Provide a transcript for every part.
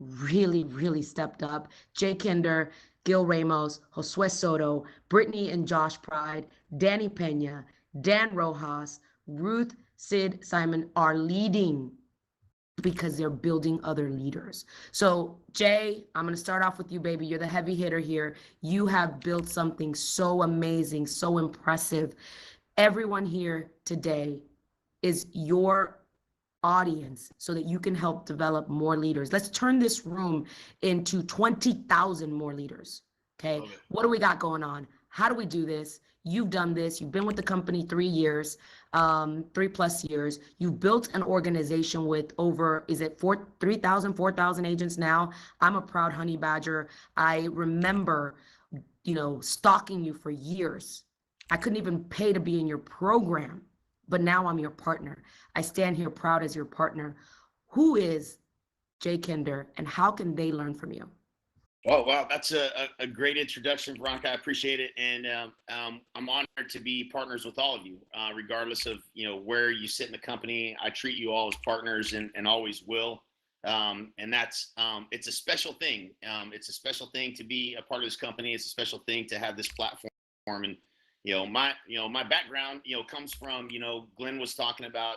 really stepped up. Jay Kinder, Gil Ramos, Josue Soto, Brittany and Josh Pride, Danny Pena, Dan Rojas, Ruth, Sid, Simon are leading because they're building other leaders. So, Jay, I'm going to start off with you, baby. You're the heavy hitter here. You have built something so amazing, so impressive. Everyone here today is your audience so that you can help develop more leaders. Let's turn this room into 20,000 more leaders. Okay. What do we got going on? How do we do this? You've done this. You've been with the company 3 years, 3+ years. You've built an organization with over, is it 3,000, 4,000 agents now? I'm a proud honey badger. I remember, stalking you for years. I couldn't even pay to be in your program, but now I'm your partner. I stand here proud as your partner. Who is Jay Kinder and how can they learn from you? Oh, wow. That's a great introduction, Veronica. I appreciate it. And I'm honored to be partners with all of you, regardless of, where you sit in the company. I treat you all as partners and always will. And that's, it's a special thing. It's a special thing to be a part of this company. It's a special thing to have this platform. And, my background, comes from, Glenn was talking about,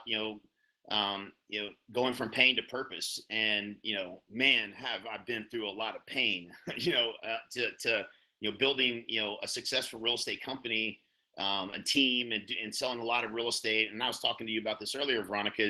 going from pain to purpose. And, man, have I been through a lot of pain, to building, a successful real estate company, a team and selling a lot of real estate. And I was talking to you about this earlier, Veronica,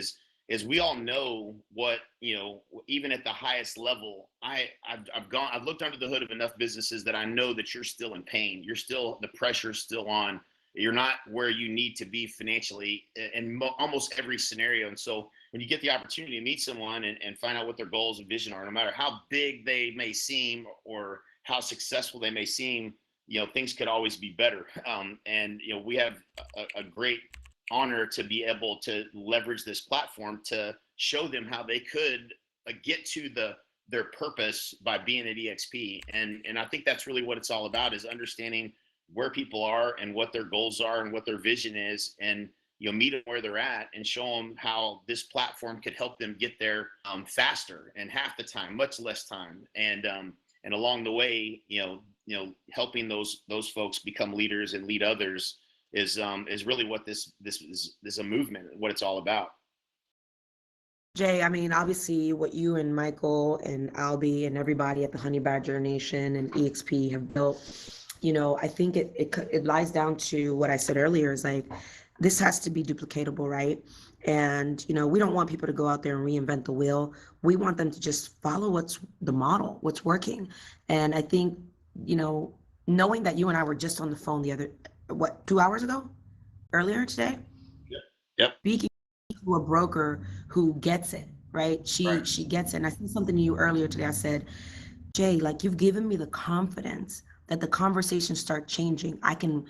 is we all know what, even at the highest level, I've looked under the hood of enough businesses that I know that you're still in pain. The pressure's still on. You're not where you need to be financially in almost every scenario. And so when you get the opportunity to meet someone and find out what their goals and vision are, no matter how big they may seem or how successful they may seem, things could always be better. And, we have a great honor to be able to leverage this platform to show them how they could get to their purpose by being at eXp. And I think that's really what it's all about, is understanding where people are and what their goals are and what their vision is, and meet them where they're at and show them how this platform could help them get there faster and half the time, much less time, and along the way, helping those folks become leaders and lead others is really what this is a movement, what it's all about. Jay, I mean, obviously what you and Michael and Albie and everybody at the Honey Badger Nation and eXp have built, I think it lies down to what I said earlier, is like, this has to be duplicatable, right? And, we don't want people to go out there and reinvent the wheel. We want them to just follow what's the model, what's working. And I think, knowing that you and I were just on the phone 2 hours ago, earlier today, Yep. speaking to a broker who gets it, right? She gets it. And I said something to you earlier today. I said, Jay, like, you've given me the confidence that the conversations start changing. I can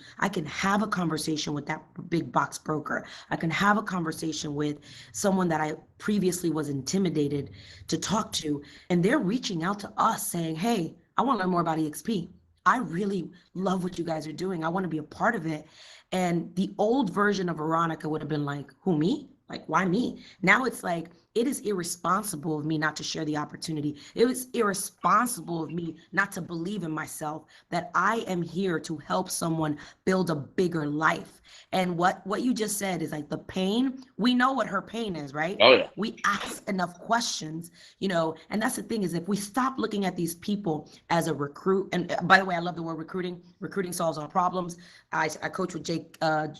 have a conversation with that big box broker. I can have a conversation with someone that I previously was intimidated to talk to. And they're reaching out to us saying, hey, I want to learn more about eXp. I really love what you guys are doing. I want to be a part of it. And the old version of Veronica would have been like, who, me? Like, why me? Now it's like, it is irresponsible of me not to share the opportunity. It was irresponsible of me not to believe in myself, that I am here to help someone build a bigger life. And what you just said is like the pain, we know what her pain is, right? Oh, yeah. We ask enough questions, and that's the thing, is if we stop looking at these people as a recruit, and by the way, I love the word recruiting. Recruiting solves all problems. I coach with John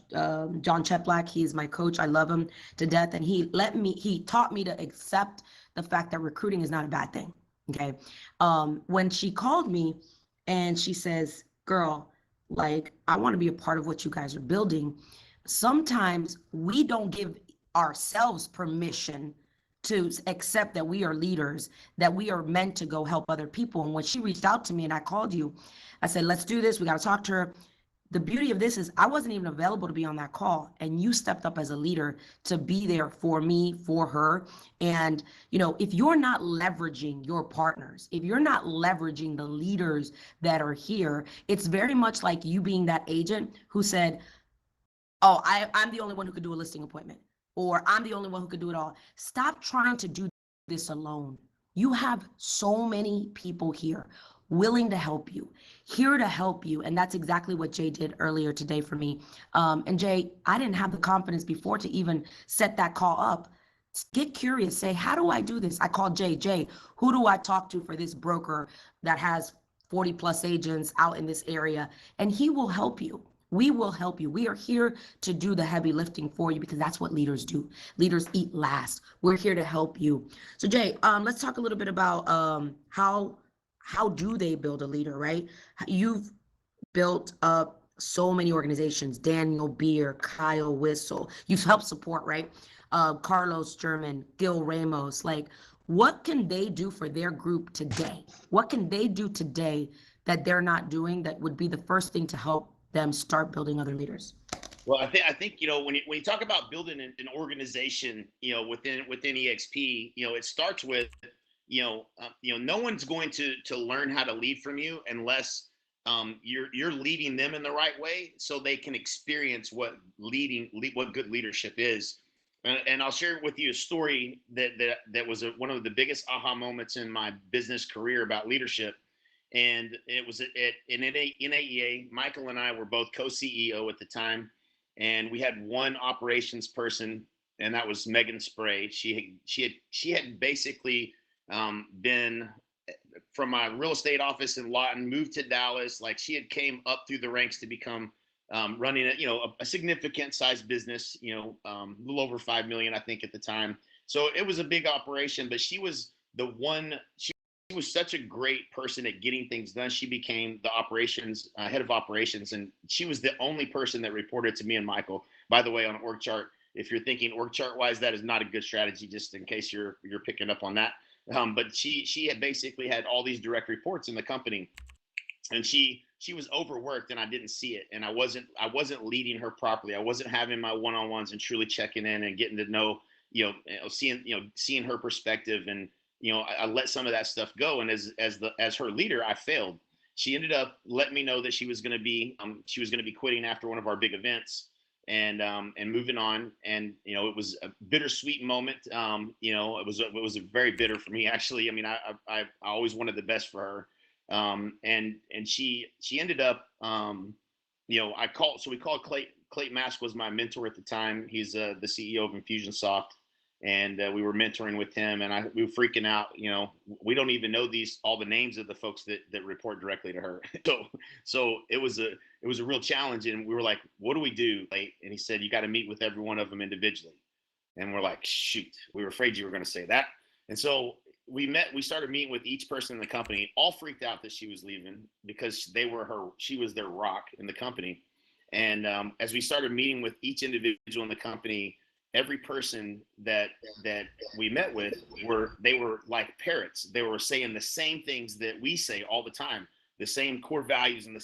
Cheplack. He's my coach. I love him to death. And he taught me to accept the fact that recruiting is not a bad thing. Okay. When she called me and she says, girl, like, I want to be a part of what you guys are building. Sometimes we don't give ourselves permission to accept that we are leaders, that we are meant to go help other people. And when she reached out to me and I called you, I said, let's do this. We got to talk to her. The beauty of this is I wasn't even available to be on that call, and you stepped up as a leader to be there for me, for her. And, if you're not leveraging your partners, if you're not leveraging the leaders that are here, it's very much like you being that agent who said, oh, I'm the only one who could do a listing appointment, or I'm the only one who could do it all. Stop trying to do this alone. You have so many people here willing to help you, here to help you. And that's exactly what Jay did earlier today for me. And Jay, I didn't have the confidence before to even set that call up. Get curious, say, how do I do this? I called Jay, who do I talk to for this broker that has 40 plus agents out in this area? And he will help you. We will help you. We are here to do the heavy lifting for you because that's what leaders do. Leaders eat last. We're here to help you. So Jay, let's talk a little bit about how do they build a leader, right? You've built up so many organizations, Daniel Beer, Kyle Whistle. You've helped support, right? Carlos German, Gil Ramos. Like, what can they do for their group today? What can they do today that they're not doing that would be the first thing to help them start building other leaders? Well, I think when you talk about building an organization, within eXp, it starts with no one's going to learn how to lead from you unless you're leading them in the right way so they can experience what good leadership is. And I'll share with you a story that was one of the biggest aha moments in my business career about leadership. And it was in NAEA. Michael and I were both co-CEO at the time, and we had one operations person, and that was Megan Spray. She had basically been from my real estate office in Lawton, moved to Dallas. Like, she had came up through the ranks to become running a significant sized business, a little over 5 million, I think, at the time. So it was a big operation, but she was the one. She was such a great person at getting things done. She became the operations head of operations, and she was the only person that reported to me and Michael. By the way, on an org chart, if you're thinking org chart wise, that is not a good strategy, just in case you're picking up on that. But she had basically had all these direct reports in the company, and she was overworked, and I didn't see it, and I wasn't leading her properly. I wasn't having my one-on-ones and truly checking in and getting to know, seeing her perspective. And I let some of that stuff go, and as her leader, I failed. She ended up letting me know that she was going to be quitting after one of our big events, and moving on. And it was a bittersweet moment. It was very bitter for me, actually. I mean, I always wanted the best for her. And she ended up, we called Clayton Mask was my mentor at the time. He's the CEO of Infusionsoft, and we were mentoring with him, and we were freaking out. We don't even know all the names of the folks that report directly to her. So it was a real challenge, and we were like, what do we do? And he said, you got to meet with every one of them individually. And we're like, shoot, we were afraid you were going to say that. And so we started meeting with each person in the company, all freaked out that she was leaving because she was their rock in the company. And as we started meeting with each individual in the company, every person that we met with they were like parrots. They were saying the same things that we say all the time, the same core values and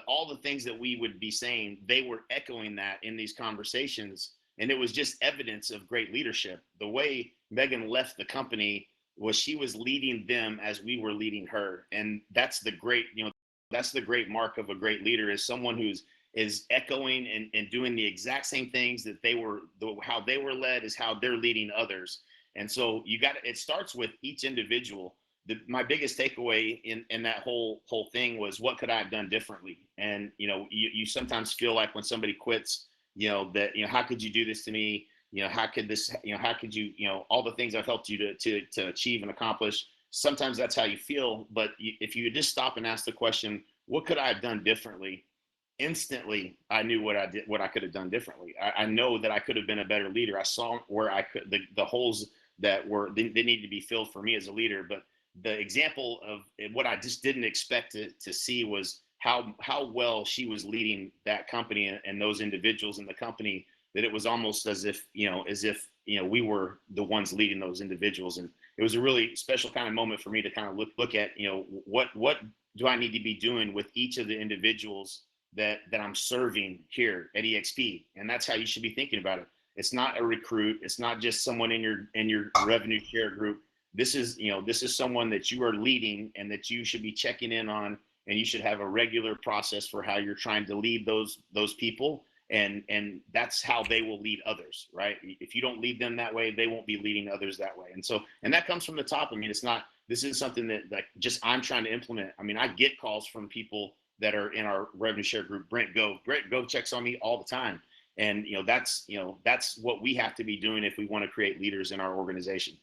all the things that we would be saying. They were echoing that in these conversations. And it was just evidence of great leadership. The way Megan left the company was she was leading them as we were leading her. And that's the great mark of a great leader, is someone is echoing and doing the exact same things that how they were led is how they're leading others. And so it starts with each individual. My biggest takeaway in that whole thing was, what could I have done differently? And you sometimes feel like when somebody quits, that how could you do this to me? How could you, all the things I've helped you to achieve and accomplish. Sometimes that's how you feel. But if you just stop and ask the question, what could I have done differently? Instantly, I knew what I could have done differently. I know that I could have been a better leader. I saw where the holes that they needed to be filled for me as a leader. But the example of what I just didn't expect to see was how well she was leading that company and those individuals in the company, that it was almost as if we were the ones leading those individuals. And it was a really special kind of moment for me to kind of look at, what do I need to be doing with each of the individuals that I'm serving here at eXp. And that's how you should be thinking about it. It's not a recruit. It's not just someone in your revenue share group. This is someone that you are leading and that you should be checking in on, and you should have a regular process for how you're trying to lead those people and that's how they will lead others, right? If you don't lead them that way, they won't be leading others that way. And that comes from the top. I mean, this is something that like just I'm trying to implement. I mean, I get calls from people that are in our revenue share group. Brent Go checks on me all the time. And that's what we have to be doing if we want to create leaders in our organization.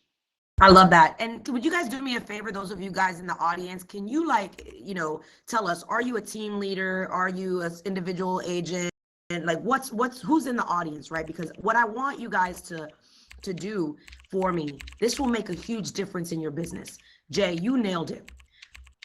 I love that. And would you guys do me a favor, those of you guys in the audience, can you tell us, are you a team leader? Are you an individual agent? And like who's in the audience, right? Because what I want you guys to do for me, this will make a huge difference in your business. Jay, you nailed it.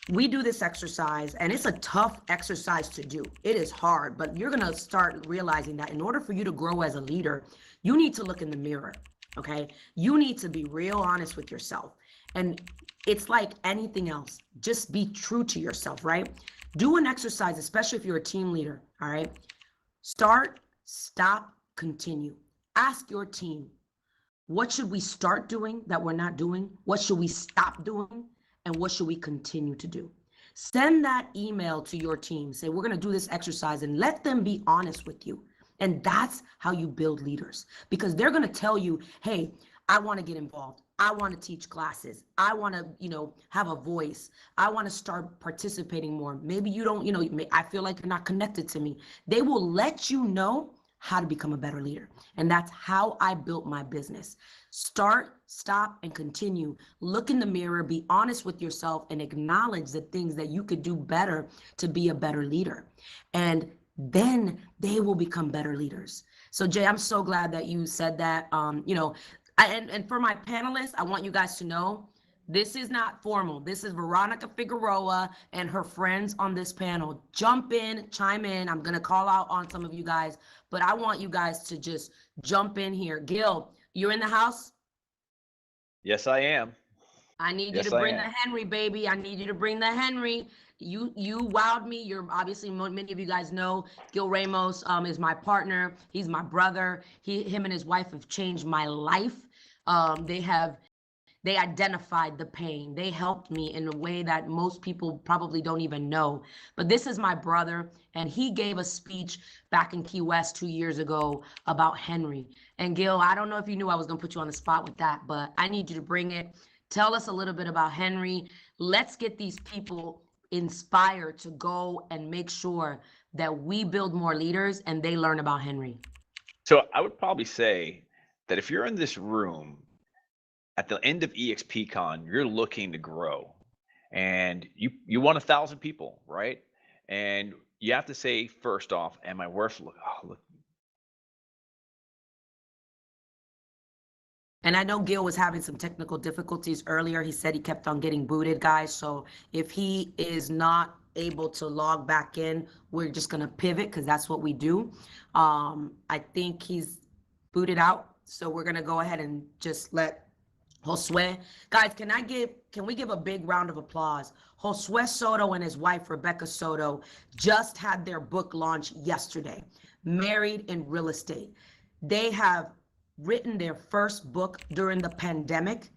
We do this exercise and it's a tough exercise to do. It is hard, but you're going to start realizing that in order for you to grow as a leader, you need to look in the mirror. Okay. You need to be real honest with yourself. And it's like anything else. Just be true to yourself, right? Do an exercise, especially if you're a team leader. All right. Start, stop, continue. Ask your team, what should we start doing that we're not doing? What should we stop doing? And what should we continue to do? Send that email to your team. Say, we're going to do this exercise, and let them be honest with you. And that's how you build leaders, because they're going to tell you, hey, I want to get involved. I want to teach classes. I want to, have a voice. I want to start participating more. Maybe you don't, I feel like you're not connected to me. They will let you know how to become a better leader. And that's how I built my business. Start, stop, and continue. Look in the mirror, be honest with yourself, and acknowledge the things that you could do better to be a better leader. And then they will become better leaders. So Jay, I'm so glad that you said that. And for my panelists, I want you guys to know, this is not formal. This is Veronica Figueroa and her friends on this panel. Jump in, chime in. I'm going to call out on some of you guys, but I want you guys to just jump in here. Gil, you're in the house? Yes, I am. I need you to bring the Henry, baby. I need you to bring the Henry. You wowed me. You're obviously, many of you guys know, Gil Ramos is my partner. He's my brother. Him and his wife have changed my life. They identified the pain. They helped me in a way that most people probably don't even know. But this is my brother, and he gave a speech back in Key West 2 years ago about Henry. And Gil, I don't know if you knew I was going to put you on the spot with that, but I need you to bring it. Tell us a little bit about Henry. Let's get these people inspired to go and make sure that we build more leaders and they learn about Henry. So I would probably say that if you're in this room at the end of eXpCon, you're looking to grow, and you want 1,000 people, right? And you have to say, first off, am I worth look? And I know Gil was having some technical difficulties earlier. He said he kept on getting booted, guys. So if he is not able to log back in, we're just going to pivot, because that's what we do. I think he's booted out. So we're going to go ahead and just let Josue. Guys, can we give a big round of applause? Josue Soto and his wife, Rebecca Soto, just had their book launch yesterday, Married in Real Estate. They have written their first book during the pandemic.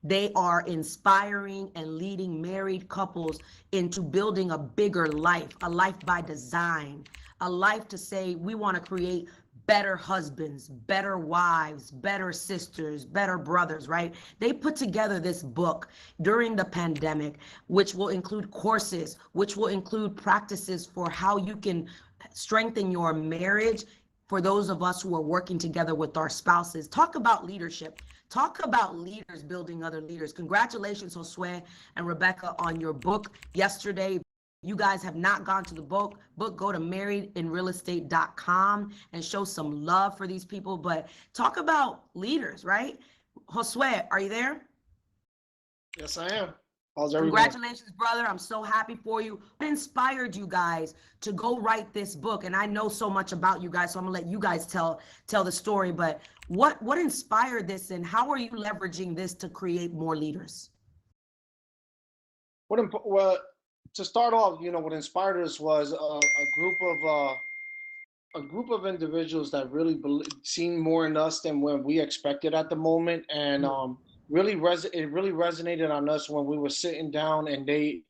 They are inspiring and leading married couples into building a bigger life, a life by design, a life to say, we want to create better husbands, better wives, better sisters, better brothers, right? They put together this book during the pandemic, which will include courses, which will include practices for how you can strengthen your marriage. For those of us who are working together with our spouses, talk about leadership. Talk about leaders building other leaders. Congratulations, Josue and Rebecca, on your book yesterday. You guys have not gone to the book, go to marriedinrealestate.com and show some love for these people. But talk about leaders, right? Josue, are you there? Yes, I am. How's everyone? Congratulations, brother. I'm so happy for you. What inspired you guys to go write this book? And I know so much about you guys, so I'm gonna let you guys tell the story. But what inspired this, and how are you leveraging this to create more leaders? Well, to start off, what inspired us was a group of individuals that really seen more in us than when we expected at the moment, and it really resonated on us when we were sitting down and they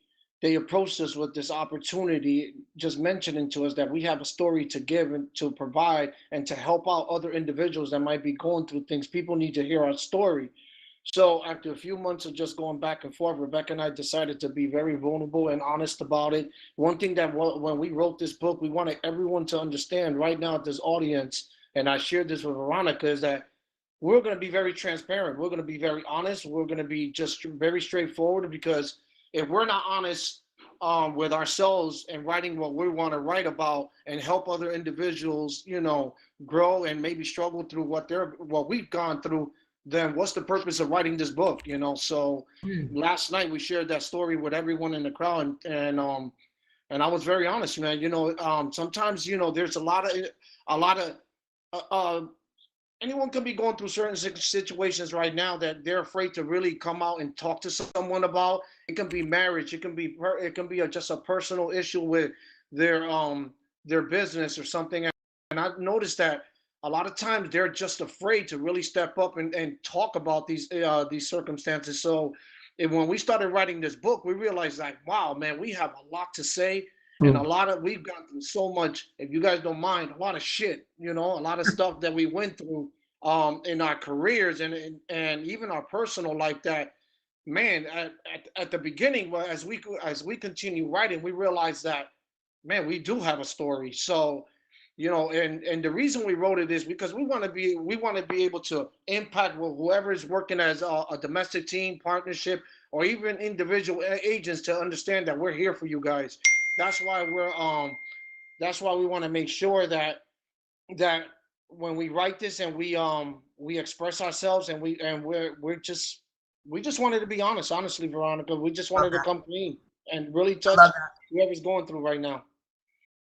they approached us with this opportunity, just mentioning to us that we have a story to give and to provide and to help out other individuals that might be going through things. People need to hear our story. So after a few months of just going back and forth, Rebecca and I decided to be very vulnerable and honest about it. One thing that when we wrote this book, we wanted everyone to understand right now at this audience, and I shared this with Veronica, is that we're going to be very transparent. We're going to be very honest. We're going to be just very straightforward, because if we're not honest with ourselves and writing what we want to write about and help other individuals, grow and maybe struggle through what we've gone through, then what's the purpose of writing this book? So last night we shared that story with everyone in the crowd, and I was very honest, man. Sometimes there's a lot of anyone can be going through certain situations right now that they're afraid to really come out and talk to someone about. It can be marriage, it can be just a personal issue with their business or something. And I've noticed that a lot of times they're just afraid to really step up and talk about these circumstances. So when we started writing this book, we realized, like, wow, man, we have a lot to say. And we've gone through so much, if you guys don't mind, a lot of shit, a lot of stuff that we went through in our careers and even our personal life, that, man, at the beginning, as we continue writing, we realized that, man, we do have a story. So, and the reason we wrote it is because we want to be able to impact whoever is working as a domestic team, partnership, or even individual agents, to understand that we're here for you guys. That's why we want to make sure that when we write this and we express ourselves, and we just wanted to be honest. Honestly, Veronica, we just wanted to come clean and really touch whoever's going through right now.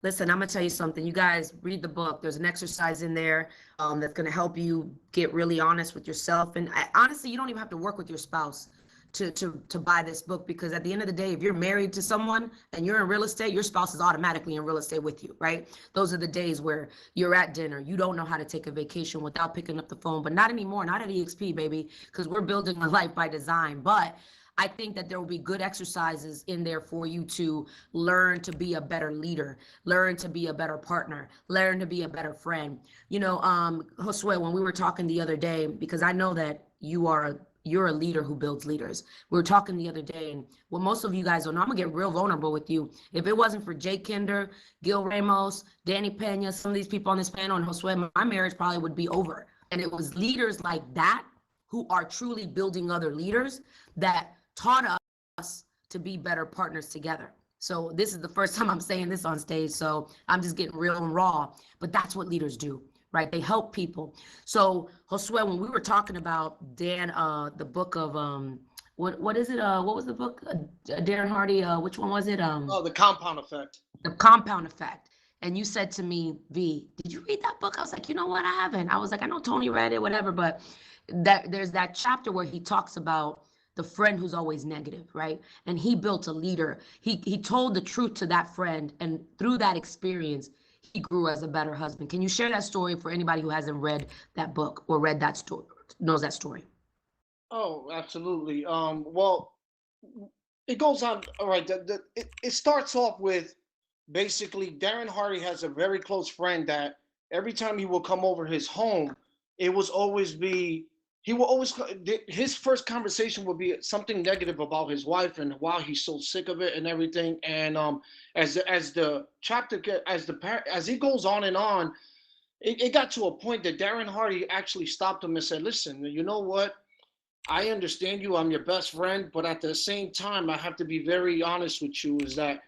Listen, I'm gonna tell you something. You guys read the book. There's an exercise in there that's gonna help you get really honest with yourself. And honestly, you don't even have to work with your spouse to buy this book, because at the end of the day, if you're married to someone and you're in real estate, your spouse is automatically in real estate with you, right? Those are the days where you're at dinner, you don't know how to take a vacation without picking up the phone, but not anymore, not at eXp, baby, because we're building a life by design. But I think that there will be good exercises in there for you to learn to be a better leader, learn to be a better partner, learn to be a better friend. Josue, when we were talking the other day, because I know that you're a leader who builds leaders. We were talking the other day, and what most of you guys don't know, I'm gonna get real vulnerable with you. If it wasn't for Jay Kinder, Gil Ramos, Danny Pena, some of these people on this panel, and Josue, my marriage probably would be over. And it was leaders like that who are truly building other leaders that taught us to be better partners together. So this is the first time I'm saying this on stage, so I'm just getting real and raw, but that's what leaders do, right? They help people. So Josue, when we were talking about Dan, the book of, what is it? What was the book? Darren Hardy, which one was it? The Compound Effect. The Compound Effect. And you said to me, V, did you read that book? I was like, you know what, I haven't. I was like, I know Tony read it, whatever, but there's that chapter where he talks about the friend who's always negative, right? And he built a leader. He told the truth to that friend, and through that experience, he grew as a better husband. Can you share that story for anybody who hasn't read that book or read that story, knows that story? Oh, absolutely. Well, it goes on. All right. It starts off with, basically, Darren Hardy has a very close friend that every time he will come over his home, it was always be, he will always, his first conversation would be something negative about his wife and why he's so sick of it and everything. And as the chapter, as he goes on and on, it got to a point that Darren Hardy actually stopped him and said, listen, you know what? I understand you, I'm your best friend, but at the same time, I have to be very honest with you, is that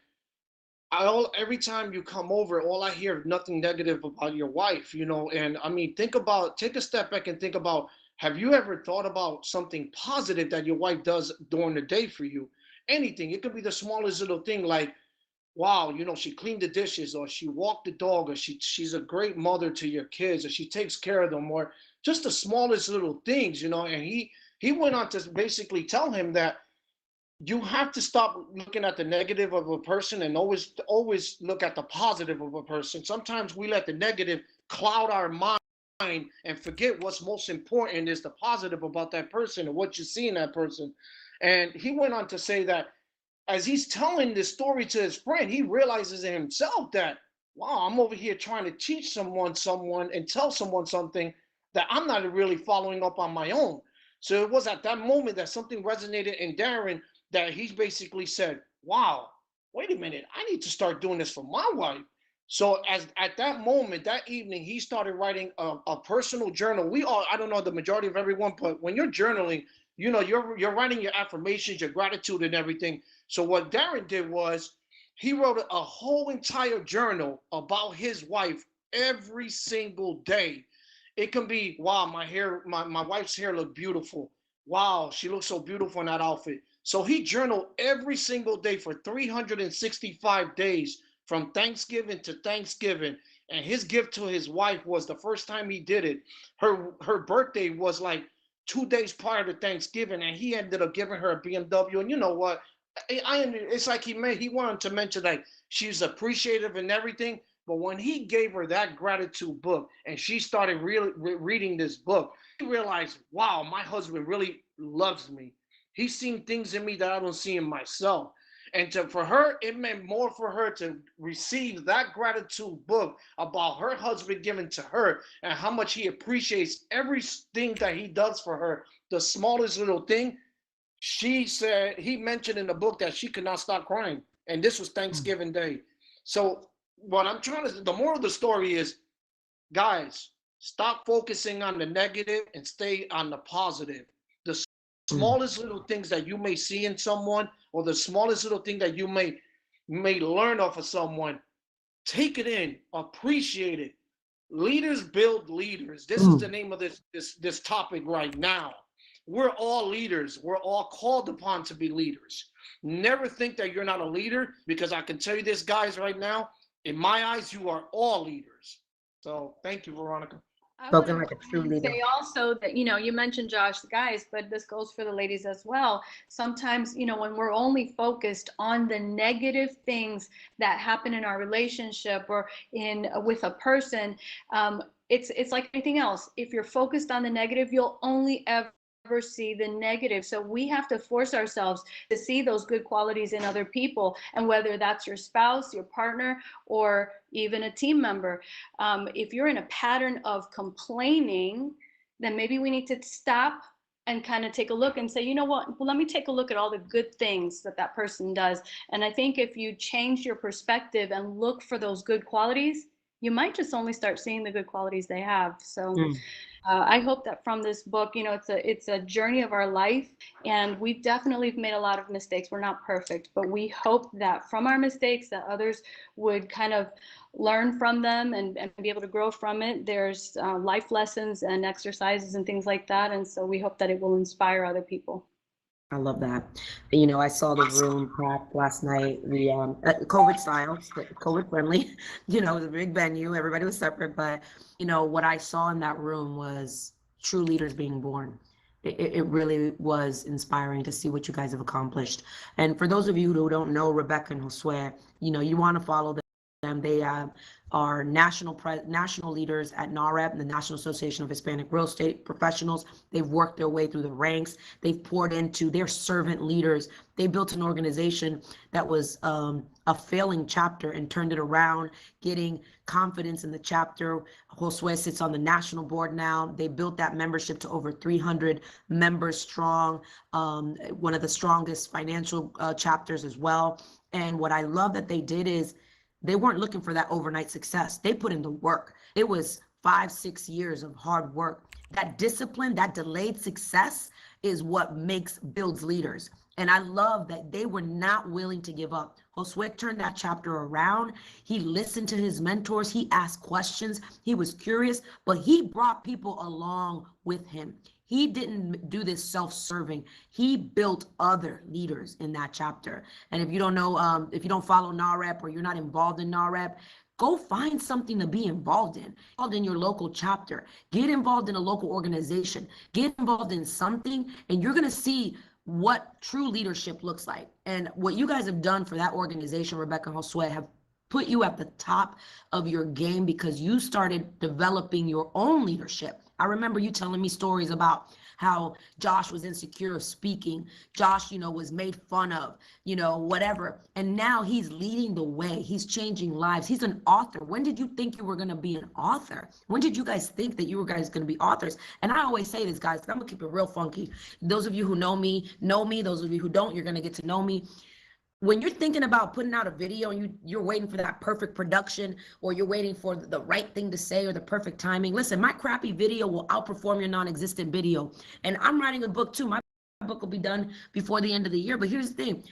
every time you come over, all I hear is nothing negative about your wife, and I mean, take a step back and think about, have you ever thought about something positive that your wife does during the day for you? Anything. It could be the smallest little thing, like, wow, she cleaned the dishes, or she walked the dog, or she's a great mother to your kids, or she takes care of them, or just the smallest little things, and he went on to basically tell him that you have to stop looking at the negative of a person and always look at the positive of a person. Sometimes we let the negative cloud our mind and forget what's most important is the positive about that person and what you see in that person. And he went on to say that as he's telling this story to his friend, he realizes in himself that, wow, I'm over here trying to teach someone and tell someone something that I'm not really following up on my own. So it was at that moment that something resonated in Darren, that he basically said, wow, wait a minute, I need to start doing this for my wife. So as at that moment, that evening, he started writing a personal journal. We all, I don't know the majority of everyone, but when you're journaling, you know, you're writing your affirmations, your gratitude and everything. So what Darren did was he wrote a whole entire journal about his wife every single day. It can be, wow, my wife's hair looked beautiful. Wow, she looks so beautiful in that outfit. So he journaled every single day for 365 days from Thanksgiving to Thanksgiving. And his gift to his wife was, the first time he did it, her birthday was like 2 days prior to Thanksgiving, and he ended up giving her a BMW. And you know what? It's like he wanted to mention like she's appreciative and everything, but when he gave her that gratitude book and she started really reading this book, he realized, wow, my husband really loves me. He's seen things in me that I don't see in myself. And for her, it meant more for her to receive that gratitude book about her husband giving to her and how much he appreciates everything that he does for her, the smallest little thing. She said, he mentioned in the book that she could not stop crying. And this was Thanksgiving Day. So what I'm trying to, the moral of the story is, guys, stop focusing on the negative and stay on the positive. The smallest little things that you may see in someone, or the smallest little thing that you may learn off of someone, take it in, appreciate it. Leaders build leaders. This is the name of this topic right now. We're all leaders. We're all called upon to be leaders. Never think that you're not a leader, because I can tell you this, guys, right now, in my eyes, you are all leaders. So thank you, Veronica. I Spoken want like a to true leader. say also that, you know, you mentioned Josh, the guys, but this goes for the ladies as well. Sometimes, you know, when we're only focused on the negative things that happen in our relationship or in with a person, it's like anything else. If you're focused on the negative, you'll only ever see the negative. So we have to force ourselves to see those good qualities in other people, and whether that's your spouse, your partner, or even a team member. If you're in a pattern of complaining, then maybe we need to stop and kind of take a look and say, you know what, well, let me take a look at all the good things that that person does. And I think if you change your perspective and look for those good qualities, you might just only start seeing the good qualities they have. So I hope that from this book, you know, it's a journey of our life, and we definitely have made a lot of mistakes. We're not perfect, but we hope that from our mistakes that others would kind of learn from them and be able to grow from it. There's life lessons and exercises and things like that, and so we hope that it will inspire other people. I love that. You know, I saw the room packed last night. We COVID style, COVID friendly. You know, it was a big venue. Everybody was separate, but you know what I saw in that room was true leaders being born. It really was inspiring to see what you guys have accomplished. And for those of you who don't know Rebecca and Josue, you know, you want to follow them. They are national leaders at NAREP, the National Association of Hispanic Real Estate Professionals. They've worked their way through the ranks. They've poured into their servant leaders. They built an organization that was a failing chapter and turned it around, getting confidence in the chapter. Josue sits on the national board now. They built that membership to over 300 members strong, one of the strongest financial chapters as well. And what I love that they did is they weren't looking for that overnight success. They put in the work. It was 5-6 years of hard work. That discipline, that delayed success is what builds leaders. And I love that they were not willing to give up. Josue turned that chapter around. He listened to his mentors. He asked questions. He was curious, but he brought people along with him. He didn't do this self-serving. He built other leaders in that chapter. And if you don't know, if you don't follow NAREP or you're not involved in NAREP, go find something to be involved in your local chapter. Get involved in a local organization. Get involved in something, and you're going to see what true leadership looks like. And what you guys have done for that organization, Rebecca and Josue, have put you at the top of your game because you started developing your own leadership. I remember you telling me stories about how Josh was insecure of speaking. Josh, was made fun of, whatever. And now he's leading the way. He's changing lives. He's an author. When did you think you were going to be an author? When did you guys think that you were guys going to be authors? And I always say this, guys, 'cause I'm going to keep it real funky. Those of you who know me, know me. Those of you who don't, you're going to get to know me. When you're thinking about putting out a video and you're waiting for that perfect production, or you're waiting for the right thing to say or the perfect timing, listen, my crappy video will outperform your non-existent video. And I'm writing a book too. My book will be done before the end of the year. But here's the thing.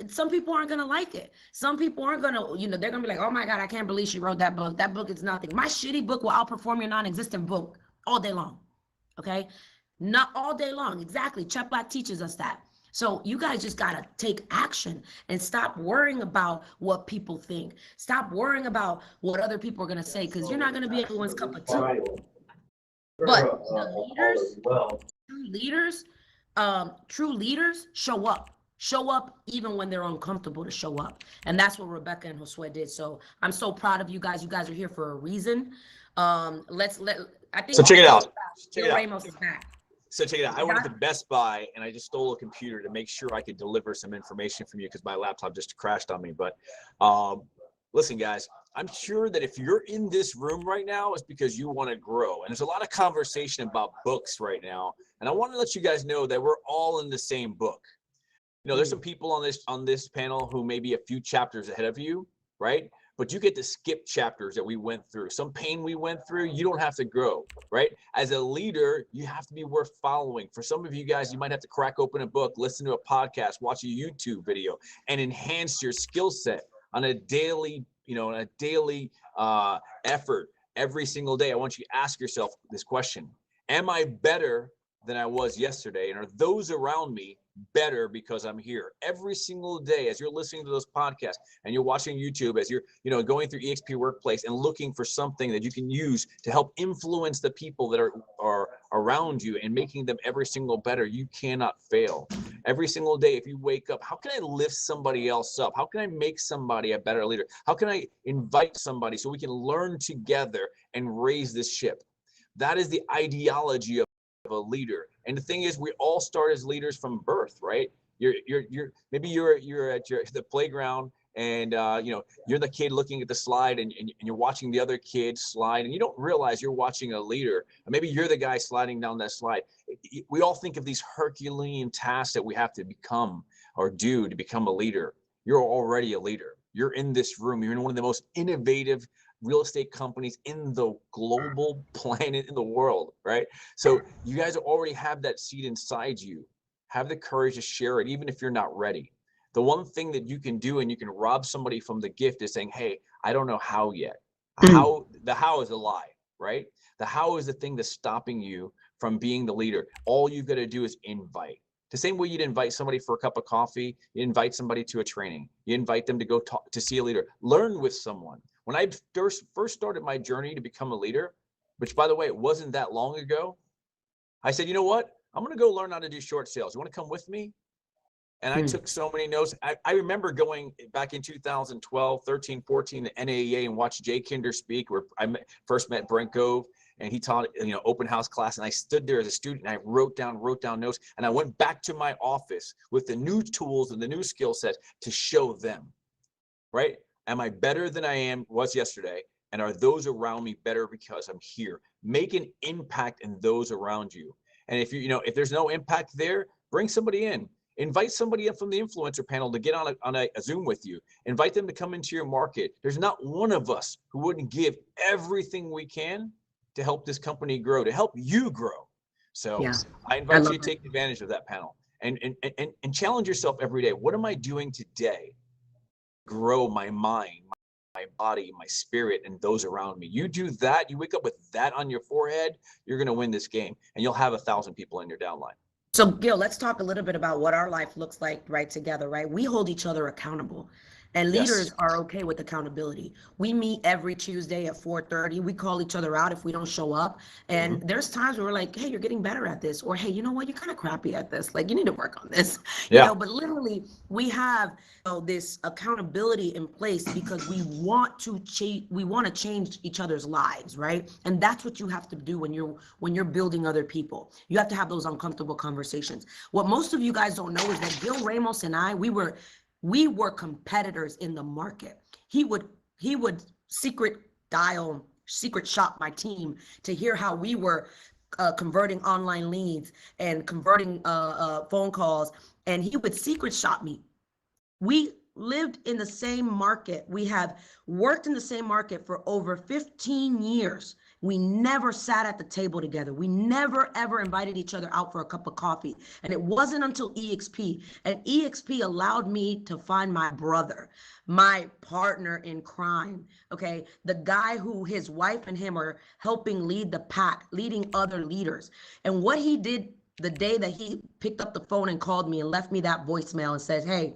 Some people aren't going to like it. Some people aren't going to, they're going to be like, oh my God, I can't believe she wrote that book. That book is nothing. My shitty book will outperform your non-existent book all day long. Okay? Not all day long. Exactly. Chet Black teaches us that. So you guys just got to take action and stop worrying about what people think. Stop worrying about what other people are going to say, because you're not going to be everyone's cup of tea. But true leaders show up even when they're uncomfortable to show up. And that's what Rebecca and Josue did. So I'm so proud of you guys. You guys are here for a reason. I think so check it out. Gil Ramos is back. So check it out. I went to Best Buy and I just stole a computer to make sure I could deliver some information from you because my laptop just crashed on me. But listen, guys, I'm sure that if you're in this room right now, it's because you want to grow. And there's a lot of conversation about books right now. And I want to let you guys know that we're all in the same book. There's some people on this panel who may be a few chapters ahead of you, right? But you get to skip chapters that we went through. Some pain we went through, you don't have to grow, right? As a leader, you have to be worth following. For some of you guys, you might have to crack open a book, listen to a podcast, watch a YouTube video, and enhance your skill set on a daily, effort every single day. I want you to ask yourself this question. Am I better than I was yesterday? And are those around me better because I'm here? Every single day as you're listening to those podcasts and you're watching YouTube, as you're going through eXp Workplace and looking for something that you can use to help influence the people that are around you and making them every single better, you cannot fail. Every single day, if you wake up, how can I lift somebody else up? How can I make somebody a better leader? How can I invite somebody so we can learn together and raise this ship? That is the ideology of a leader. And the thing is, we all start as leaders from birth, right? You're at the playground and you're the kid looking at the slide and you're watching the other kid slide and you don't realize you're watching a leader. Or maybe you're the guy sliding down that slide. We all think of these Herculean tasks that we have to become or do to become a leader. You're already a leader. You're in this room. You're in one of the most innovative real estate companies in the global planet, in the world, right? So you guys already have that seed inside you. Have the courage to share it, even if you're not ready. The one thing that you can do and you can rob somebody from the gift is saying, hey, I don't know how yet. The how is a lie, right? The how is the thing that's stopping you from being the leader. All you've got to do is invite. The same way you'd invite somebody for a cup of coffee, you invite somebody to a training, you invite them to go talk to see a leader, learn with someone. When I first started my journey to become a leader, which by the way, it wasn't that long ago, I said, you know what? I'm going to go learn how to do short sales. You want to come with me? And I took so many notes. I remember going back in 2012, 13, 14 to NAEA and watched Jay Kinder speak, where I first met Brent Gove. And he taught, open house class. And I stood there as a student and I wrote down notes. And I went back to my office with the new tools and the new skill sets to show them, right? Am I better than I was yesterday? And are those around me better because I'm here? Make an impact in those around you. And if if there's no impact there, bring somebody in. Invite somebody in from the influencer panel to get on a Zoom with you. Invite them to come into your market. There's not one of us who wouldn't give everything we can to help this company grow, to help you grow. So yeah. I invite you to take advantage of that panel and challenge yourself every day. What am I doing today? Grow my mind, my body, my spirit, and those around me. You do that, you wake up with that on your forehead, you're going to win this game and you'll have 1,000 people in your downline. So Gil, let's talk a little bit about what our life looks like right together, right? We hold each other accountable. And Yes. leaders are okay with accountability. We meet every Tuesday at 4:30. We call each other out if we don't show up. And there's times where we're like, hey, you're getting better at this. Or hey, you know what? You're kind of crappy at this. Like you need to work on this. Yeah. But literally we have this accountability in place because we want to change each other's lives, right? And that's what you have to do when you're building other people. You have to have those uncomfortable conversations. What most of you guys don't know is that Gil Ramos and I, we were competitors in the market. He would secret shop my team to hear how we were converting online leads and converting phone calls, and he would secret shop me. We lived in the same market. We have worked in the same market for over 15 years. We never sat at the table together. We never, ever invited each other out for a cup of coffee. And it wasn't until eXp. And eXp allowed me to find my brother, my partner in crime, okay? The guy who his wife and him are helping lead the pack, leading other leaders. And what he did the day that he picked up the phone and called me and left me that voicemail and said, hey,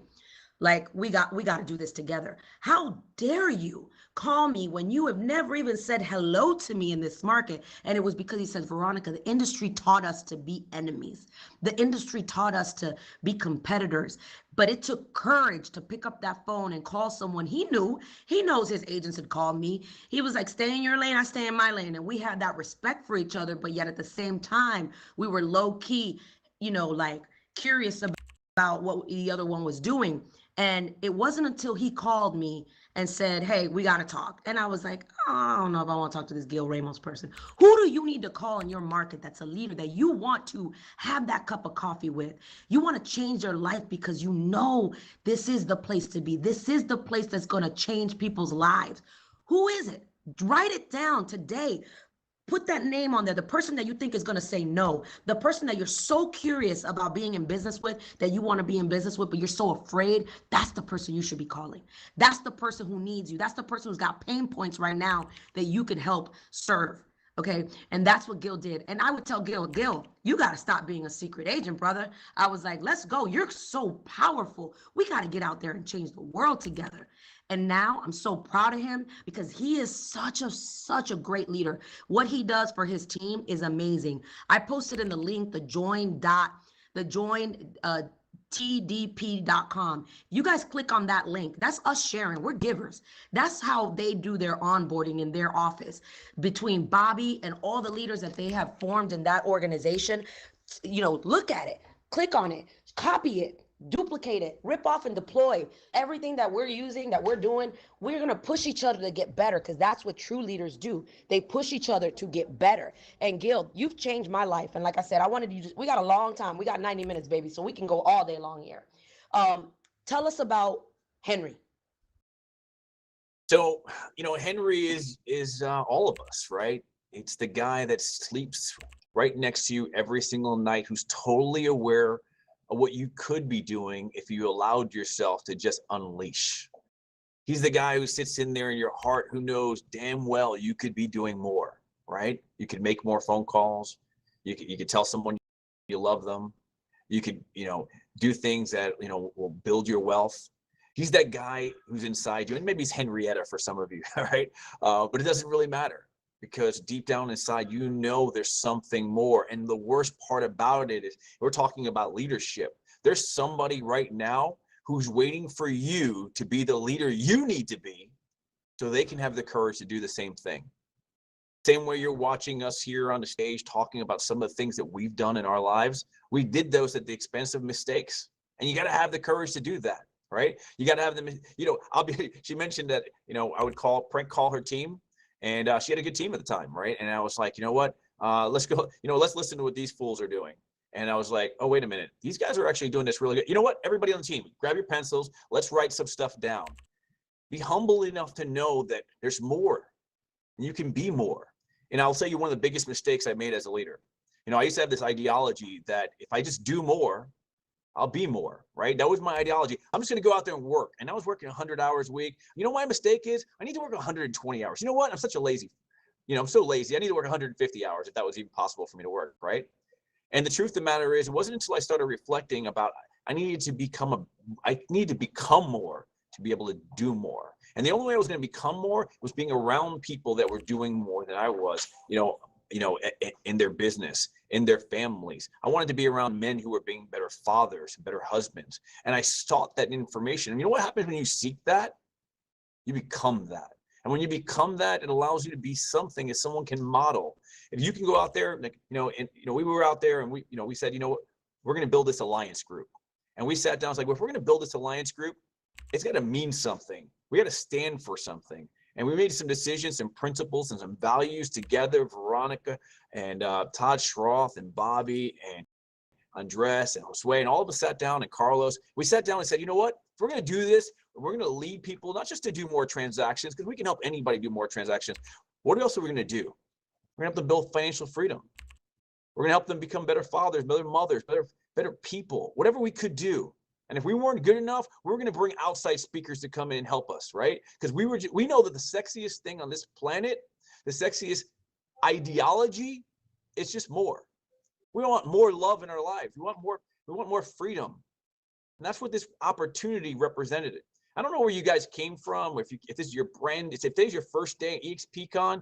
like we got to do this together. How dare you call me when you have never even said hello to me in this market? And it was because he said, Veronica, the industry taught us to be enemies. The industry taught us to be competitors. But it took courage to pick up that phone and call someone he knew. He knows his agents had called me. He was like, stay in your lane, I stay in my lane. And we had that respect for each other. But yet at the same time, we were low key, like curious about what the other one was doing. And it wasn't until he called me and said, hey, we got to talk. And I was like, oh, I don't know if I want to talk to this Gil Ramos person. Who do you need to call in your market that's a leader that you want to have that cup of coffee with? You want to change your life because you know this is the place to be. This is the place that's going to change people's lives. Who is it? Write it down today. Put that name on there, the person that you think is going to say no, the person that you're so curious about being in business with, that you want to be in business with, but you're so afraid. That's the person you should be calling. That's the person who needs you. That's the person who's got pain points right now that you can help serve. Okay. And that's what Gil did. And I would tell Gil, you got to stop being a secret agent, brother. I was like, let's go. You're so powerful. We got to get out there and change the world together. And now I'm so proud of him because he is such a great leader. What he does for his team is amazing. I posted in the link, the join tdp.com. You guys click on that link. That's us sharing. We're givers. That's how they do their onboarding in their office. Between Bobby and all the leaders that they have formed in that organization, look at it, click on it, copy it, duplicate it, rip off and deploy everything that we're using, that we're doing. We're going to push each other to get better because that's what true leaders do. They push each other to get better. And Gil, you've changed my life. And like I said, I wanted you we got a long time. We got 90 minutes, baby. So we can go all day long here. Tell us about Henry. So, Henry is all of us, right? It's the guy that sleeps right next to you every single night, who's totally aware of what you could be doing if you allowed yourself to just unleash. He's the guy who sits in there in your heart, who knows damn well you could be doing more, right? You could make more phone calls. You could tell someone you love them. You could, do things that, will build your wealth. He's that guy who's inside you. And maybe he's Henrietta for some of you, right? But it doesn't really matter, because deep down inside, there's something more. And the worst part about it is, we're talking about leadership. There's somebody right now who's waiting for you to be the leader you need to be so they can have the courage to do the same thing. Same way you're watching us here on the stage talking about some of the things that we've done in our lives. We did those at the expense of mistakes. And you got to have the courage to do that, right? You got to have them, she mentioned that, I would prank call her team. And she had a good team at the time, right? And I was like, let's go, let's listen to what these fools are doing. And I was like, oh, wait a minute. These guys are actually doing this really good. You know what? Everybody on the team, grab your pencils. Let's write some stuff down. Be humble enough to know that there's more. And you can be more. And I'll tell you one of the biggest mistakes I made as a leader. I used to have this ideology that if I just do more, I'll be more, right? That was my ideology. I'm just going to go out there and work. And I was working 100 hours a week. My mistake is I need to work 120 hours. You know what? I'm such a lazy, I'm so lazy. I need to work 150 hours if that was even possible for me to work, right? And the truth of the matter is, it wasn't until I started reflecting about I need to become more to be able to do more. And the only way I was going to become more was being around people that were doing more than I was, in their business, in their families. I wanted to be around men who were being better fathers, better husbands. And I sought that information. And you know what happens when you seek that? You become that. And when you become that, it allows you to be something that someone can model. If you can go out there, we were out there and we said, we're going to build this alliance group. And we sat down, it's like, well, if we're going to build this alliance group, it's got to mean something. We got to stand for something. And we made some decisions, some principles, and some values together. Veronica and Todd Schroth and Bobby and Andres and Josue and all of us sat down, and Carlos. We sat down and said, you know what? If we're going to do this, we're going to lead people, not just to do more transactions, because we can help anybody do more transactions. What else are we going to do? We're going to help them build financial freedom. We're going to help them become better fathers, better mothers, better people, whatever we could do. And if we weren't good enough, we were going to bring outside speakers to come in and help us, right? Because we know that the sexiest thing on this planet, the sexiest ideology, is just more. We want more love in our lives. We want more freedom. And that's what this opportunity represented. I don't know where you guys came from, if this is your brand, if this is your first day at eXpCon,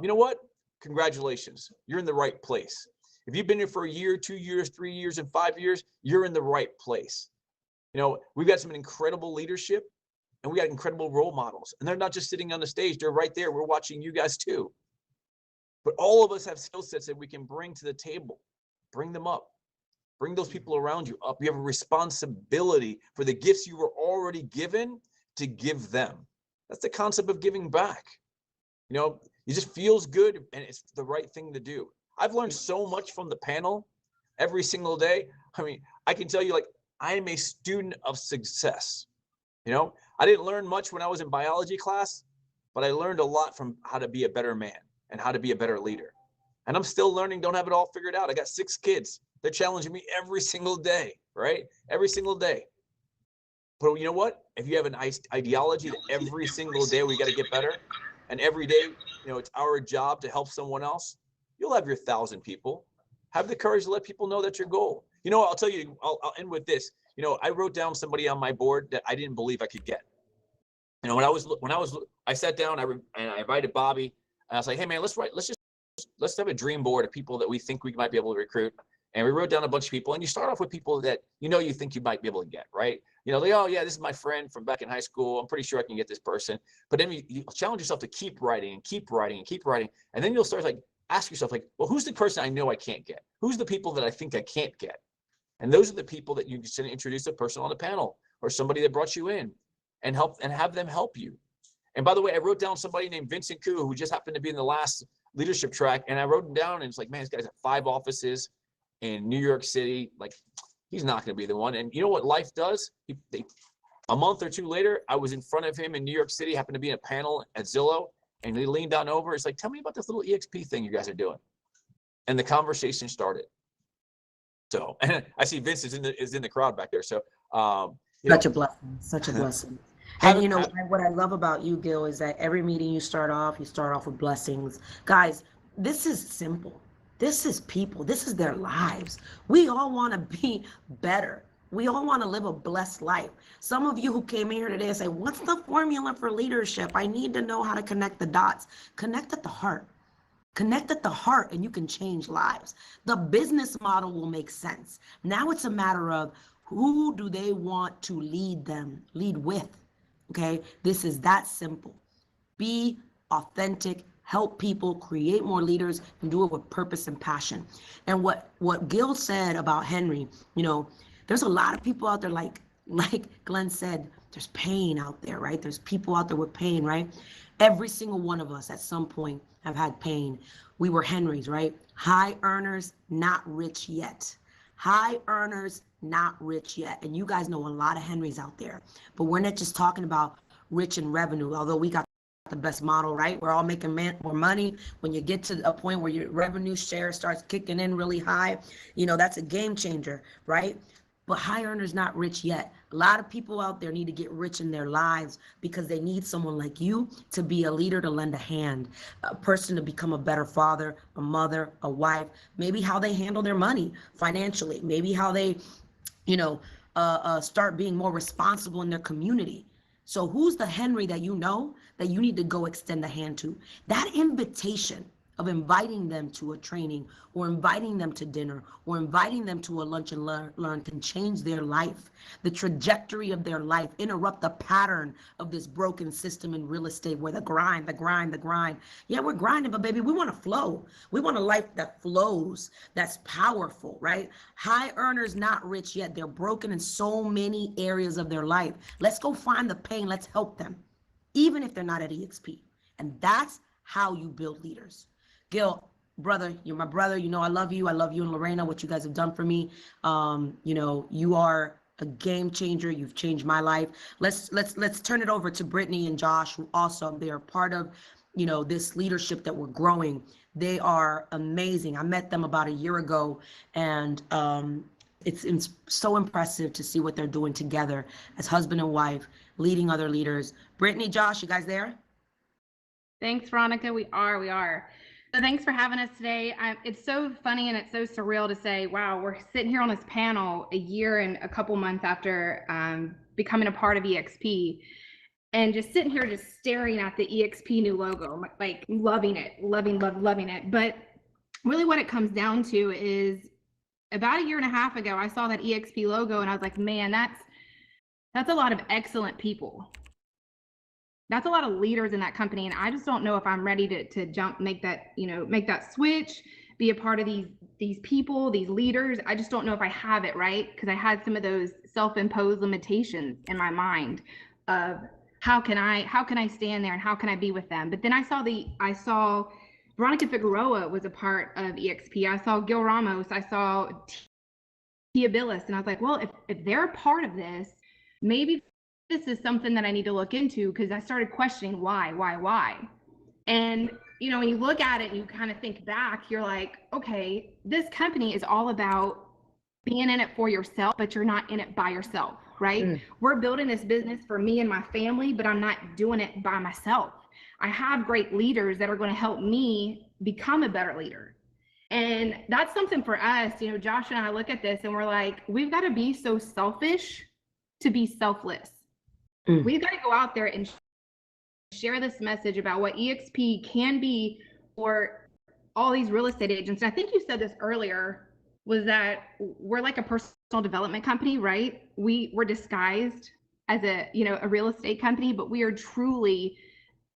you know what? Congratulations. You're in the right place. If you've been here for a year, 2 years, 3 years, and 5 years, you're in the right place. We've got some incredible leadership, and we got incredible role models. And they're not just sitting on the stage, they're right there. We're watching you guys too. But all of us have skill sets that we can bring to the table. Bring them up. Bring those people around you up. You have a responsibility for the gifts you were already given to give them. That's the concept of giving back. It just feels good, and it's the right thing to do. I've learned so much from the panel every single day. I mean, I can tell you, I am a student of success. I didn't learn much when I was in biology class, but I learned a lot from how to be a better man and how to be a better leader. And I'm still learning, don't have it all figured out. I got 6 kids. They're challenging me every single day, right? Every single day. But you know what? If you have an ideology that every single day we got to get better, and every day, it's our job to help someone else, you'll have your 1,000 people. Have the courage to let people know that's your goal. I'll tell you, I'll end with this. I wrote down somebody on my board that I didn't believe I could get. I sat down and I invited Bobby, and I was like, hey man, let's have a dream board of people that we think we might be able to recruit. And we wrote down a bunch of people, and you start off with people that you think you might be able to get, right? Oh yeah, this is my friend from back in high school. I'm pretty sure I can get this person. But then you challenge yourself to keep writing and keep writing and keep writing. And then you'll start ask yourself well, who's the person I know I can't get? Who's the people that I think I can't get? And those are the people that you can introduce a person on the panel or somebody that brought you in and have them help you. And by the way, I wrote down somebody named Vincent Koo, who just happened to be in the last leadership track. And I wrote him down, and it's man, this guy's at 5 offices in New York City. He's not going to be the one. And you know what life does? A month or 2 later, I was in front of him in New York City, happened to be in a panel at Zillow, and he leaned on over. It's tell me about this little eXp thing you guys are doing. And the conversation started. So, and I see Vince is in the crowd back there. So, such a blessing, such a blessing. And what I love about you, Gil, is that every meeting you start off with blessings. Guys, this is simple. This is people. This is their lives. We all want to be better. We all want to live a blessed life. Some of you who came here today and say, what's the formula for leadership? I need to know how to connect the dots. Connect at the heart. Connect at the heart, and you can change lives. The business model will make sense. Now it's a matter of who do they want to lead with. Okay, this is that simple. Be authentic, help people, create more leaders, and do it with purpose and passion. And what Gil said about Henry, there's a lot of people out there, like Glenn said, there's pain out there, right? There's people out there with pain, right? Every single one of us at some point have had pain. We were Henrys, right? High earners, not rich yet. High earners, not rich yet. And you guys know a lot of Henrys out there. But we're not just talking about rich in revenue, although we got the best model, right? We're all making more money. When you get to a point where your revenue share starts kicking in really high, that's a game changer, right? But high earners, not rich yet. A lot of people out there need to get rich in their lives because they need someone like you to be a leader, to lend a hand, a person to become a better father, a mother, a wife, maybe how they handle their money financially, maybe how they, start being more responsible in their community. So who's the Henry that you know that you need to go extend a hand to? That invitation of inviting them to a training or inviting them to dinner or inviting them to a lunch and learn can change their life, the trajectory of their life, interrupt the pattern of this broken system in real estate where the grind, the grind, the grind. Yeah, we're grinding, but baby, we want to flow. We want a life that flows, that's powerful, right? High earners, not rich yet. They're broken in so many areas of their life. Let's go find the pain. Let's help them, even if they're not at eXp. And that's how you build leaders. Gil, brother, you're my brother. You know I love you. I love you and Lorena, what you guys have done for me. You are a game changer. You've changed my life. Let's turn it over to Brittany and Josh, who also they are part of, this leadership that we're growing. They are amazing. I met them about a year ago, and it's so impressive to see what they're doing together as husband and wife, leading other leaders. Brittany, Josh, you guys there? Thanks, Veronica. We are. So thanks for having us today. It's so funny and it's so surreal to say, wow, we're sitting here on this panel a year and a couple months after becoming a part of eXp, and just sitting here just staring at the eXp new logo, like loving it, loving it. But really what it comes down to is about a year and a half ago, I saw that eXp logo and I was like, man, that's a lot of excellent people. That's a lot of leaders in that company. And I just don't know if I'm ready to jump, make that switch, be a part of these people, these leaders. I just don't know if I have it, right? Because I had some of those self-imposed limitations in my mind of how can I stand there and how can I be with them? But then I saw Veronica Figueroa was a part of eXp. I saw Gil Ramos, I saw Tia Billis, and I was like, well, if they're a part of this, maybe this is something that I need to look into, because I started questioning why. And when you look at it and you kind of think back, you're like, okay, this company is all about being in it for yourself, but you're not in it by yourself, right? We're building this business for me and my family, but I'm not doing it by myself. I have great leaders that are going to help me become a better leader. And that's something for us, Josh and I look at this and we're like, we've got to be so selfish to be selfless. We've got to go out there and share this message about what eXp can be for all these real estate agents. And I think you said this earlier, was that we're like a personal development company, right? We're disguised as a real estate company, but we are truly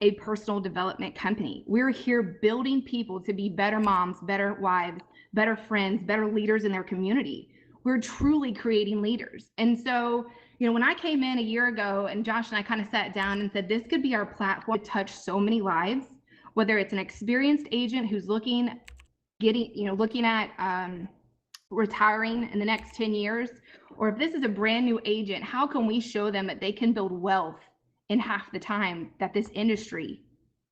a personal development company. We're here building people to be better moms, better wives, better friends, better leaders in their community. We're truly creating leaders. And so when I came in a year ago and Josh and I kind of sat down and said, this could be our platform to touch so many lives, whether it's an experienced agent who's looking at retiring in the next 10 years, or if this is a brand new agent, how can we show them that they can build wealth in half the time that this industry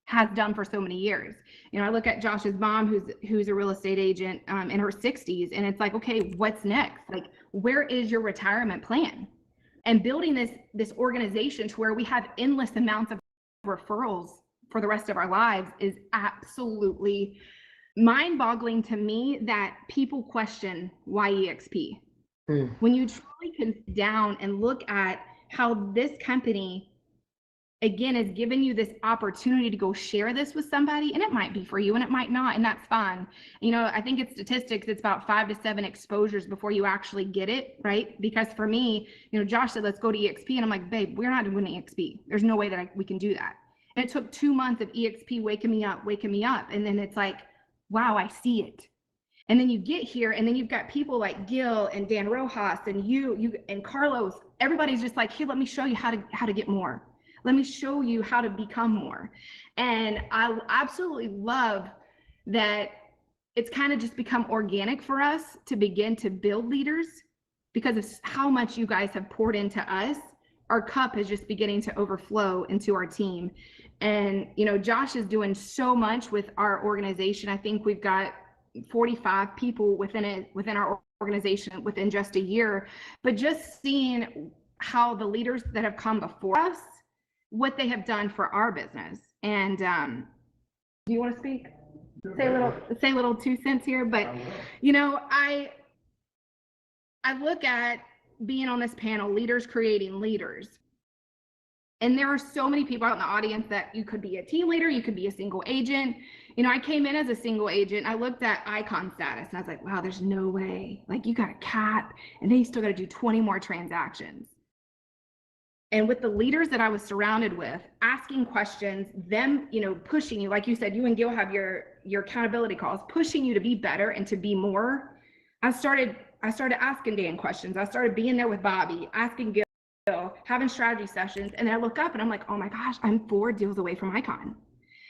has done for so many years? I look at Josh's mom, who's a real estate agent in her 60s, and it's like, okay, what's next? Like, where is your retirement plan? And building this organization to where we have endless amounts of referrals for the rest of our lives is absolutely mind-boggling to me, that people question why eXp. When you truly can sit down and look at how this company, again, is giving you this opportunity to go share this with somebody, and it might be for you and it might not, and that's fine. I think it's statistics, it's about 5 to 7 exposures before you actually get it, right? Because for me, Josh said, let's go to eXp, and I'm like, babe, we're not doing eXp. There's no way that we can do that. And it took 2 months of eXp waking me up, and then it's like, wow, I see it. And then you get here, and then you've got people like Gil and Dan Rojas and you and Carlos. Everybody's just like, here, let me show you how to get more. Let me show you how to become more. And I absolutely love that it's kind of just become organic for us to begin to build leaders, because of how much you guys have poured into us. Our cup is just beginning to overflow into our team. And, Josh is doing so much with our organization. I think we've got 45 people within our organization within just a year. But just seeing how the leaders that have come before us, what they have done for our business. And do you want to speak? Say a little 2 cents here, but I look at being on this panel, leaders creating leaders. And there are so many people out in the audience that you could be a team leader, you could be a single agent. You know, I came in as a single agent. I looked at icon status and I was like, wow, there's no way. Like, you got a cap and then you still got to do 20 more transactions. And with the leaders that I was surrounded with, asking questions, them, you know, pushing you, like you said, you and Gil have your accountability calls, pushing you to be better and to be more. I started asking Dan questions. I started being there with Bobby, asking Gil, having strategy sessions. And then I look up and I'm like, oh my gosh, I'm 4 deals away from icon.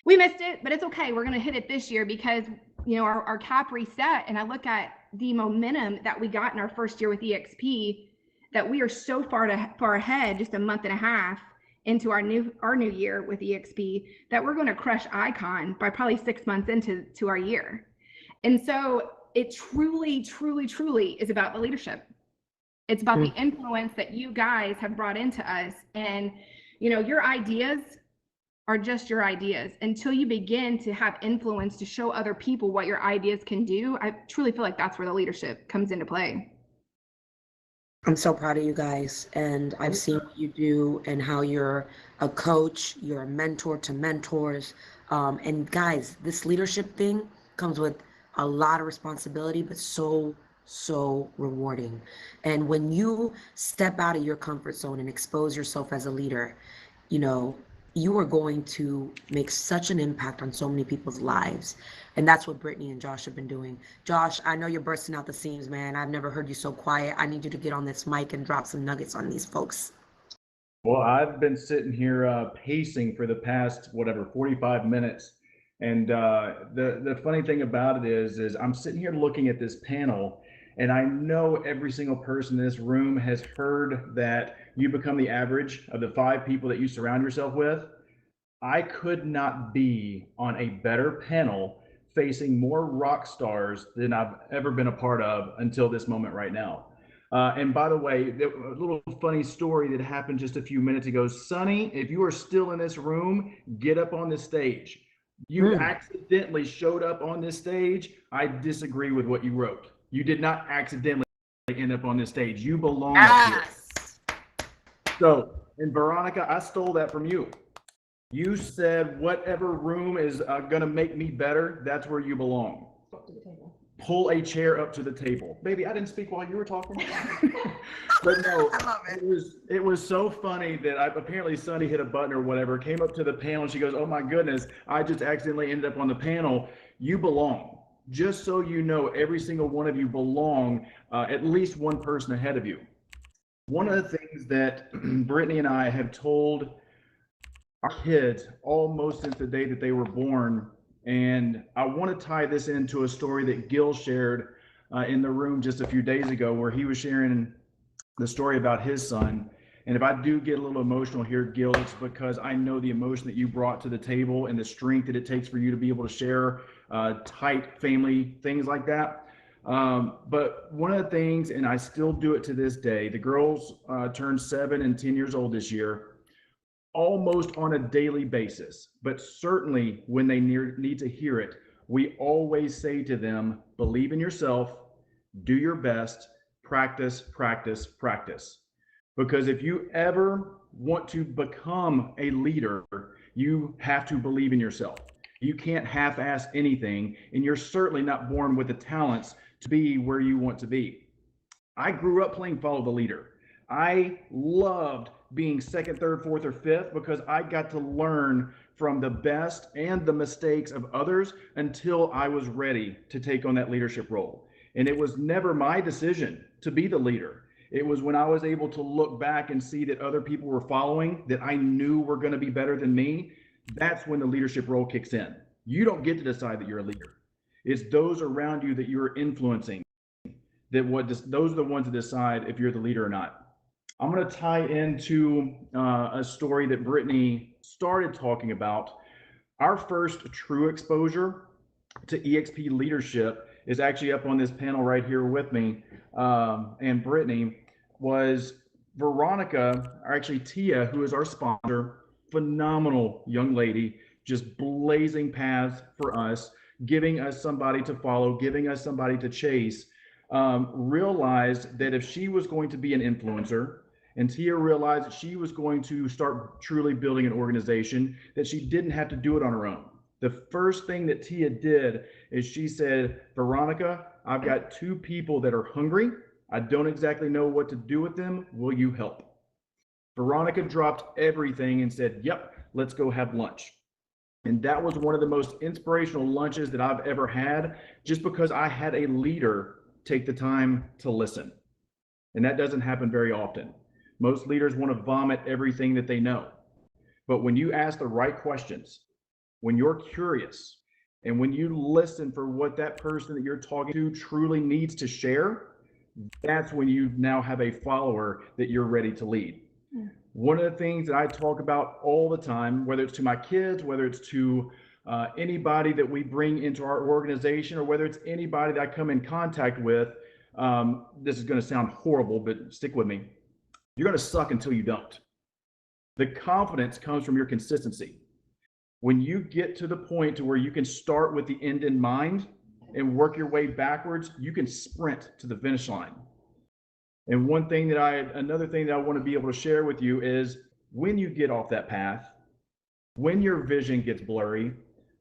We missed it, but it's okay. We're going to hit it this year because, you know, our cap reset. And I look at the momentum that we got in our first year with eXp, that we are so far ahead, just a month and a half into our new year with eXp, that we're going to crush icon by probably 6 months into our year. And so it truly is about the leadership. It's about the influence that you guys have brought into us. And, you know, your ideas are just your ideas until you begin to have influence to show other people what your ideas can do. I truly feel like that's where the leadership comes into play. I'm so proud of you guys, and I've seen what you do and how you're a coach, you're a mentor to mentors. And guys, this leadership thing comes with a lot of responsibility, but so rewarding. And when you step out of your comfort zone and expose yourself as a leader, you know, you are going to make such an impact on so many people's lives. And that's what Brittany and Josh have been doing. Josh, I know you're bursting out the seams, man. I've never heard you so quiet. I need you to get on this mic and drop some nuggets on these folks. Well, I've been sitting here pacing for the past, 45 minutes. And the funny thing about it is I'm sitting here looking at this panel, and I know every single person in this room has heard that you become the average of the 5 people that you surround yourself with. I could not be on a better panel facing more rock stars than I've ever been a part of until this moment right now. And by the way, a little funny story that happened just a few minutes ago. Sonny, if you are still in this room, get up on this stage. You accidentally showed up on this stage. I disagree with what you wrote. You did not accidentally end up on this stage. You belong up here. So, and Veronica, I stole that from you. You said whatever room is going to make me better, that's where you belong. Pull a chair up to the table. Baby, I didn't speak while you were talking. But no, I love it. It was so funny that apparently Sunny hit a button or whatever, came up to the panel, and she goes, oh my goodness, I just accidentally ended up on the panel. You belong. Just so you know, every single one of you belong, at least one person ahead of you. One of the things that Brittany and I have told our kids almost since the day that they were born, and I want to tie this into a story that Gil shared in the room just a few days ago, where he was sharing the story about his son. And if I do get a little emotional here, Gil, it's because I know the emotion that you brought to the table and the strength that it takes for you to be able to share tight family things like that. But one of the things, and I still do it to this day, the girls turned 7 and 10 years old this year, almost on a daily basis, but certainly when they need to hear it, we always say to them, believe in yourself, do your best, practice, practice, practice. Because if you ever want to become a leader, you have to believe in yourself. You can't half-ass anything, and you're certainly not born with the talents to be where you want to be. I grew up playing follow the leader. I loved being 2nd, 3rd, 4th, or 5th because I got to learn from the best and the mistakes of others until I was ready to take on that leadership role. And it was never my decision to be the leader. It was when I was able to look back and see that other people were following that I knew were going to be better than me. That's when the leadership role kicks in. You don't get to decide that you're a leader. It's those around you that you're influencing. Those are the ones that decide if you're the leader or not. I'm going to tie into a story that Brittany started talking about. Our first true exposure to eXp leadership is actually up on this panel right here with me. And Brittany was Veronica, or actually Tia, who is our sponsor, phenomenal young lady, just blazing paths for us, giving us somebody to follow, giving us somebody to chase, realized that if she was going to be an influencer, And Tia realized that she was going to start truly building an organization, that she didn't have to do it on her own. The first thing that Tia did is she said, Veronica, I've got 2 people that are hungry. I don't exactly know what to do with them. Will you help? Veronica dropped everything and said, yep, let's go have lunch. And that was one of the most inspirational lunches that I've ever had, just because I had a leader take the time to listen. And that doesn't happen very often. Most leaders want to vomit everything that they know. But when you ask the right questions, when you're curious, and when you listen for what that person that you're talking to truly needs to share, that's when you now have a follower that you're ready to lead. One of the things that I talk about all the time, whether it's to my kids, whether it's to anybody that we bring into our organization, or whether it's anybody that I come in contact with, this is going to sound horrible, but stick with me. You're going to suck until you don't. The confidence comes from your consistency. When you get to the point to where you can start with the end in mind and work your way backwards, you can sprint to the finish line. And another thing that I want to be able to share with you is, when you get off that path, when your vision gets blurry,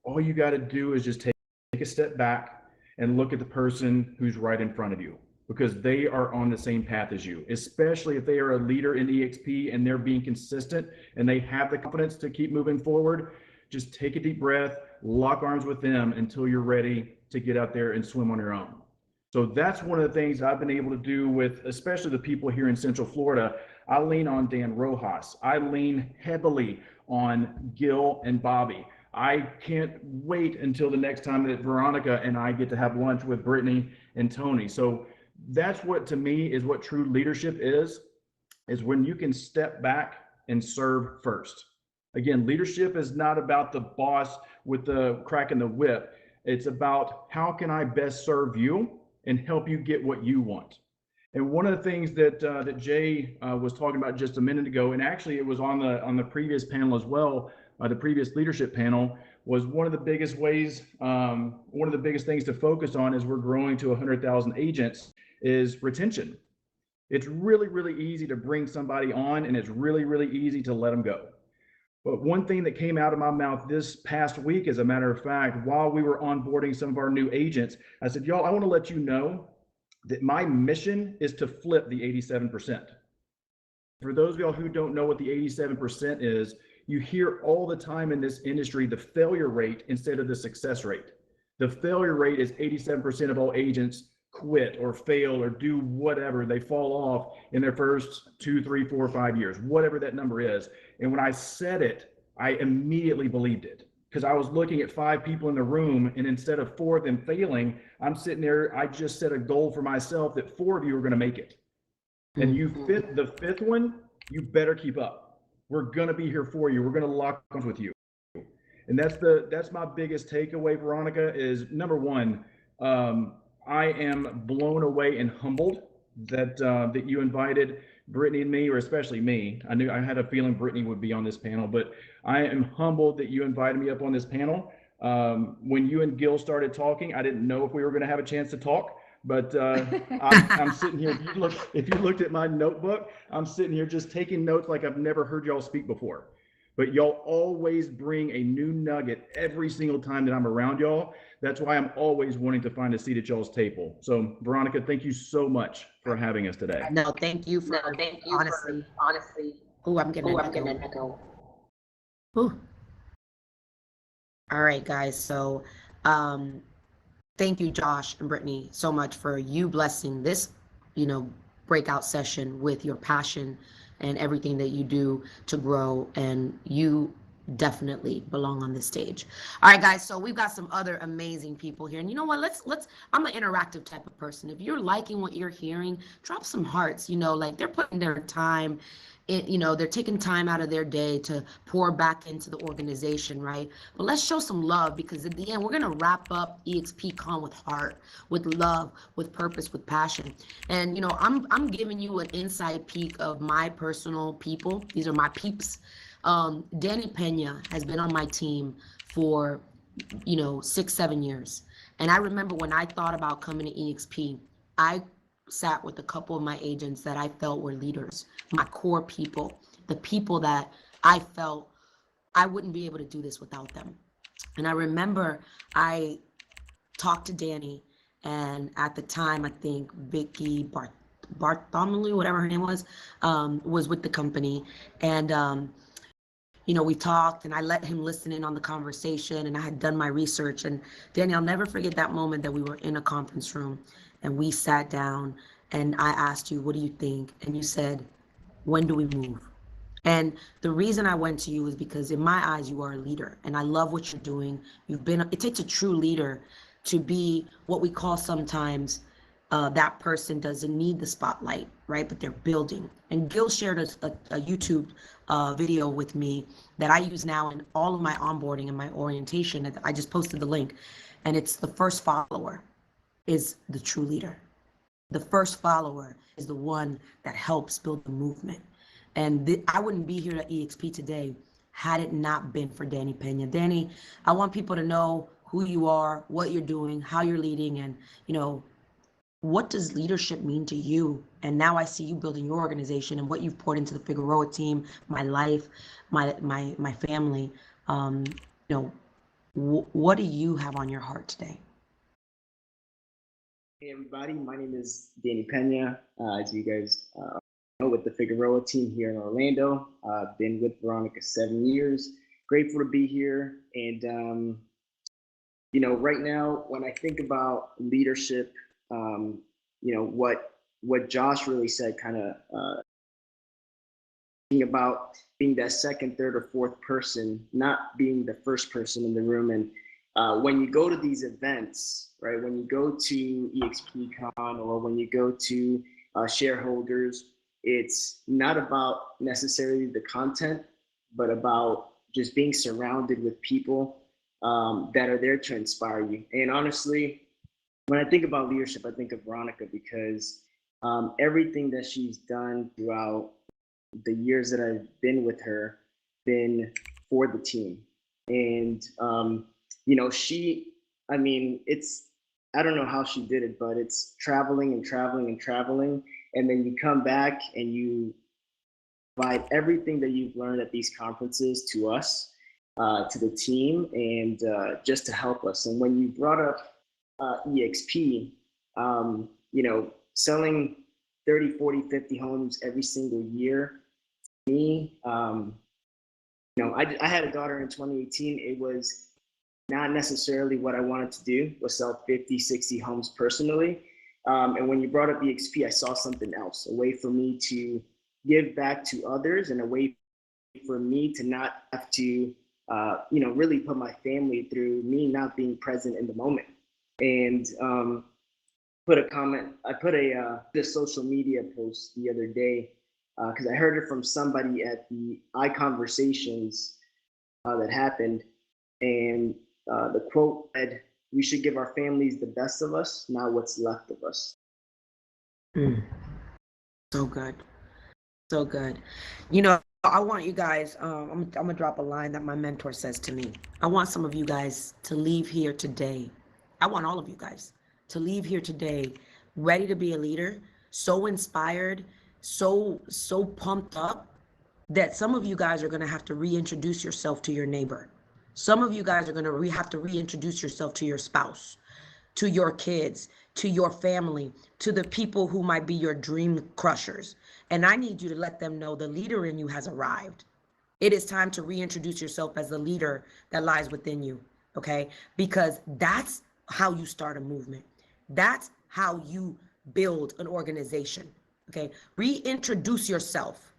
all you got to do is just take a step back and look at the person who's right in front of you, because they are on the same path as you, especially if they are a leader in eXp and they're being consistent and they have the confidence to keep moving forward. Just take a deep breath, lock arms with them until you're ready to get out there and swim on your own. So that's one of the things I've been able to do with, especially the people here in Central Florida. I lean on Dan Rojas. I lean heavily on Gil and Bobby. I can't wait until the next time that Veronica and I get to have lunch with Brittany and Tony. So that's what, to me, is what true leadership is when you can step back and serve first. Again, leadership is not about the boss with the cracking the whip. It's about, how can I best serve you and help you get what you want? And one of the things that Jay was talking about just a minute ago, and actually it was on the previous panel as well, the previous leadership panel, was one of the biggest ways, one of the biggest things to focus on as we're growing to 100,000 agents is retention. It's really, really easy to bring somebody on, and it's really, really easy to let them go. But one thing that came out of my mouth this past week, as a matter of fact, while we were onboarding some of our new agents, I said, y'all, I want to let you know that my mission is to flip the 87%. For those of y'all who don't know what the 87% is, you hear all the time in this industry the failure rate instead of the success rate. The failure rate is 87% of all agents quit or fail or do whatever. They fall off in their first 2, 3, 4, 5 years, whatever that number is. And when I said it, I immediately believed it, because I was looking at 5 people in the room, and instead of 4 of them failing, I'm sitting there, I just set a goal for myself that 4 of you are going to make it. And you fit the 5th one, you better keep up. We're going to be here for you. We're going to lock arms with you. And that's my biggest takeaway, Veronica, is number one, I am blown away and humbled that you invited Brittany and me, or especially me. I had a feeling Brittany would be on this panel, but I am humbled that you invited me up on this panel. When you and Gil started talking, I didn't know if we were going to have a chance to talk, but I'm sitting here. If you looked at my notebook, I'm sitting here just taking notes like I've never heard y'all speak before. But y'all always bring a new nugget every single time that I'm around y'all. That's why I'm always wanting to find a seat at y'all's table. So Veronica, thank you so much for having us today. No, thank you for honestly. Oh, I'm getting an echo. Ooh. All right, guys. So thank you, Josh and Brittany, so much for you blessing this, breakout session with your passion and everything that you do to grow, and you definitely belong on this stage. All right, guys, so we've got some other amazing people here, and you know what, let's I'm an interactive type of person. If you're liking what you're hearing, drop some hearts. Like, they're putting their time in, they're taking time out of their day to pour back into the organization, right? But let's show some love, because at the end, we're going to wrap up eXpCon with heart, with love, with purpose, with passion. And, I'm giving you an inside peek of my personal people. These are my peeps. Danny Pena has been on my team for, 6, 7 years. And I remember when I thought about coming to eXp, I sat with a couple of my agents that I felt were leaders, my core people, the people that I felt I wouldn't be able to do this without them. And I remember I talked to Danny, and at the time, I think Vicky Bartholomew, whatever her name was with the company. And, you know, we talked and I let him listen in on the conversation, and I had done my research. And Danny, I'll never forget that moment that we were in a conference room and we sat down and I asked you, what do you think? And you said, when do we move? And the reason I went to you is because in my eyes, you are a leader and I love what you're doing. It takes a true leader to be what we call sometimes that person doesn't need the spotlight, right? But they're building. And Gil shared a YouTube video with me that I use now in all of my onboarding and my orientation. I just posted the link, and it's the first follower is the true leader. The first follower is the one that helps build the movement. And I wouldn't be here at eXp today had it not been for Danny Pena. Danny, I want people to know who you are, what you're doing, how you're leading, and, you know, what does leadership mean to you? And now I see you building your organization and what you've poured into the Figueroa team, my life, my family. You know, what do you have on your heart today? Hey everybody, my name is Danny Pena. As you guys know, with the Figueroa team here in Orlando. I've been with Veronica 7 years. Grateful to be here. And, you know, right now, when I think about leadership, you know, what Josh really said, kind of thinking about being that second, third, or fourth person, not being the first person in the room. And when you go to these events, right, when you go to eXpCon or when you go to shareholders, it's not about necessarily the content, but about just being surrounded with people that are there to inspire you. And honestly, when I think about leadership, I think of Veronica because everything that she's done throughout the years that I've been with her, been for the team. And, you know, I mean, I don't know how she did it, but it's traveling and traveling and traveling. And then you come back and you provide everything that you've learned at these conferences to us, to the team, and just to help us. And when you brought up eXp, you know, selling 30, 40, 50 homes every single year, to me, you know, I had a daughter in 2018. It was not necessarily what I wanted to do, was sell 50, 60 homes personally. And when you brought up eXp, I saw something else, a way for me to give back to others and a way for me to not have to, you know, really put my family through me not being present in the moment. And put a comment, I put this social media post the other day because I heard it from somebody at the iConversations that happened. And the quote said, "We should give our families the best of us, not what's left of us." So good. So good. You know, I want you guys, I'm gonna drop a line that my mentor says to me. I want some of you guys to leave here today. I want all of you guys to leave here today ready to be a leader, so inspired, so pumped up that some of you guys are gonna have to reintroduce yourself to your neighbor. Some of you guys are gonna have to reintroduce yourself to your spouse, to your kids, to your family, to the people who might be your dream crushers. And I need you to let them know the leader in you has arrived. It is time to reintroduce yourself as the leader that lies within you, okay? Because that's how you start a movement. That's how you build an organization, okay? Reintroduce yourself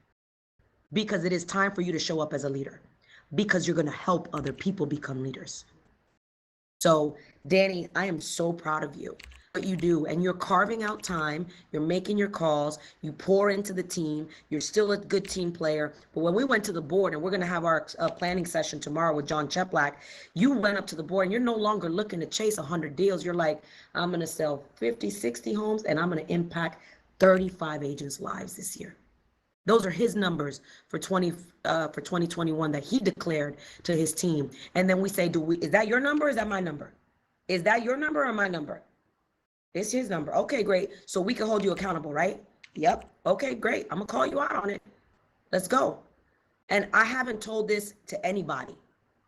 because it is time for you to show up as a leader because you're gonna help other people become leaders. So, Danny, I am so proud of you, what you do. And you're carving out time, you're making your calls, you pour into the team, you're still a good team player. But when we went to the board, and we're going to have our planning session tomorrow with John Cheplack, you went up to the board and you're no longer looking to chase 100 deals. You're like, I'm going to sell 50, 60 homes and I'm going to impact 35 agents' lives this year. Those are his numbers for 2021 that he declared to his team. And then we say, is that your number or is that my number? Is that your number or my number? It's his number. Okay, great. So we can hold you accountable, right? Yep. Okay, great. I'm gonna call you out on it. Let's go. And I haven't told this to anybody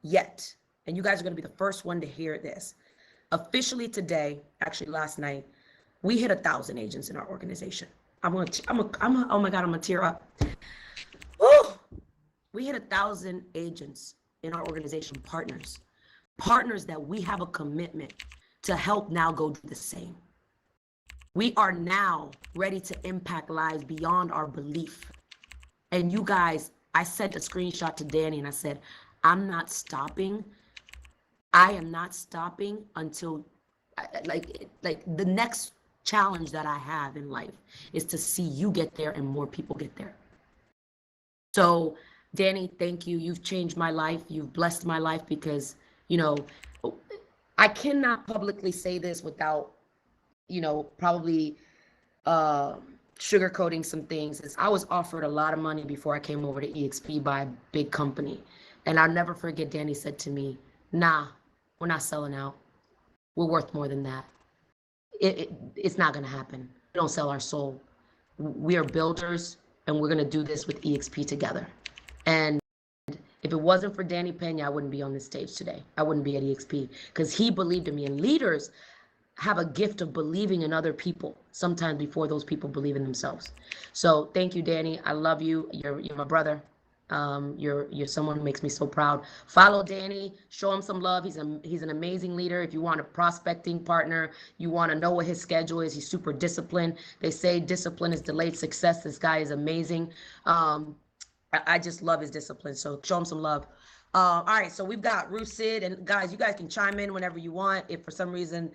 yet. And you guys are gonna be the first one to hear this. Officially today, actually last night, we hit 1,000 agents in our organization. Oh my God, I'm gonna tear up. Woo! We hit 1,000 agents in our organization, partners that we have a commitment to help now go do the same. We are now ready to impact lives beyond our belief. And you guys, I sent a screenshot to Danny and I said, I'm not stopping. I am not stopping until like the next challenge that I have in life is to see you get there and more people get there. So Danny, thank you. You've changed my life. You've blessed my life because, you know, I cannot publicly say this without, you know, probably sugarcoating some things. Is I was offered a lot of money before I came over to eXp by a big company. And I'll never forget Danny said to me, nah, we're not selling out. We're worth more than that. It's not going to happen. We don't sell our soul. We are builders, and we're going to do this with eXp together. And if it wasn't for Danny Pena, I wouldn't be on this stage today. I wouldn't be at eXp because he believed in me. And leaders have a gift of believing in other people sometimes before those people believe in themselves. So thank you, Danny. I love you. You're my brother. You're someone who makes me so proud. Follow Danny, show him some love. He's an amazing leader. If you want a prospecting partner, you want to know what his schedule is. He's super disciplined. They say discipline is delayed success. This guy is amazing. I just love his discipline. So show him some love. All right, so we've got Ruth Sid, and guys, you guys can chime in whenever you want. If for some reason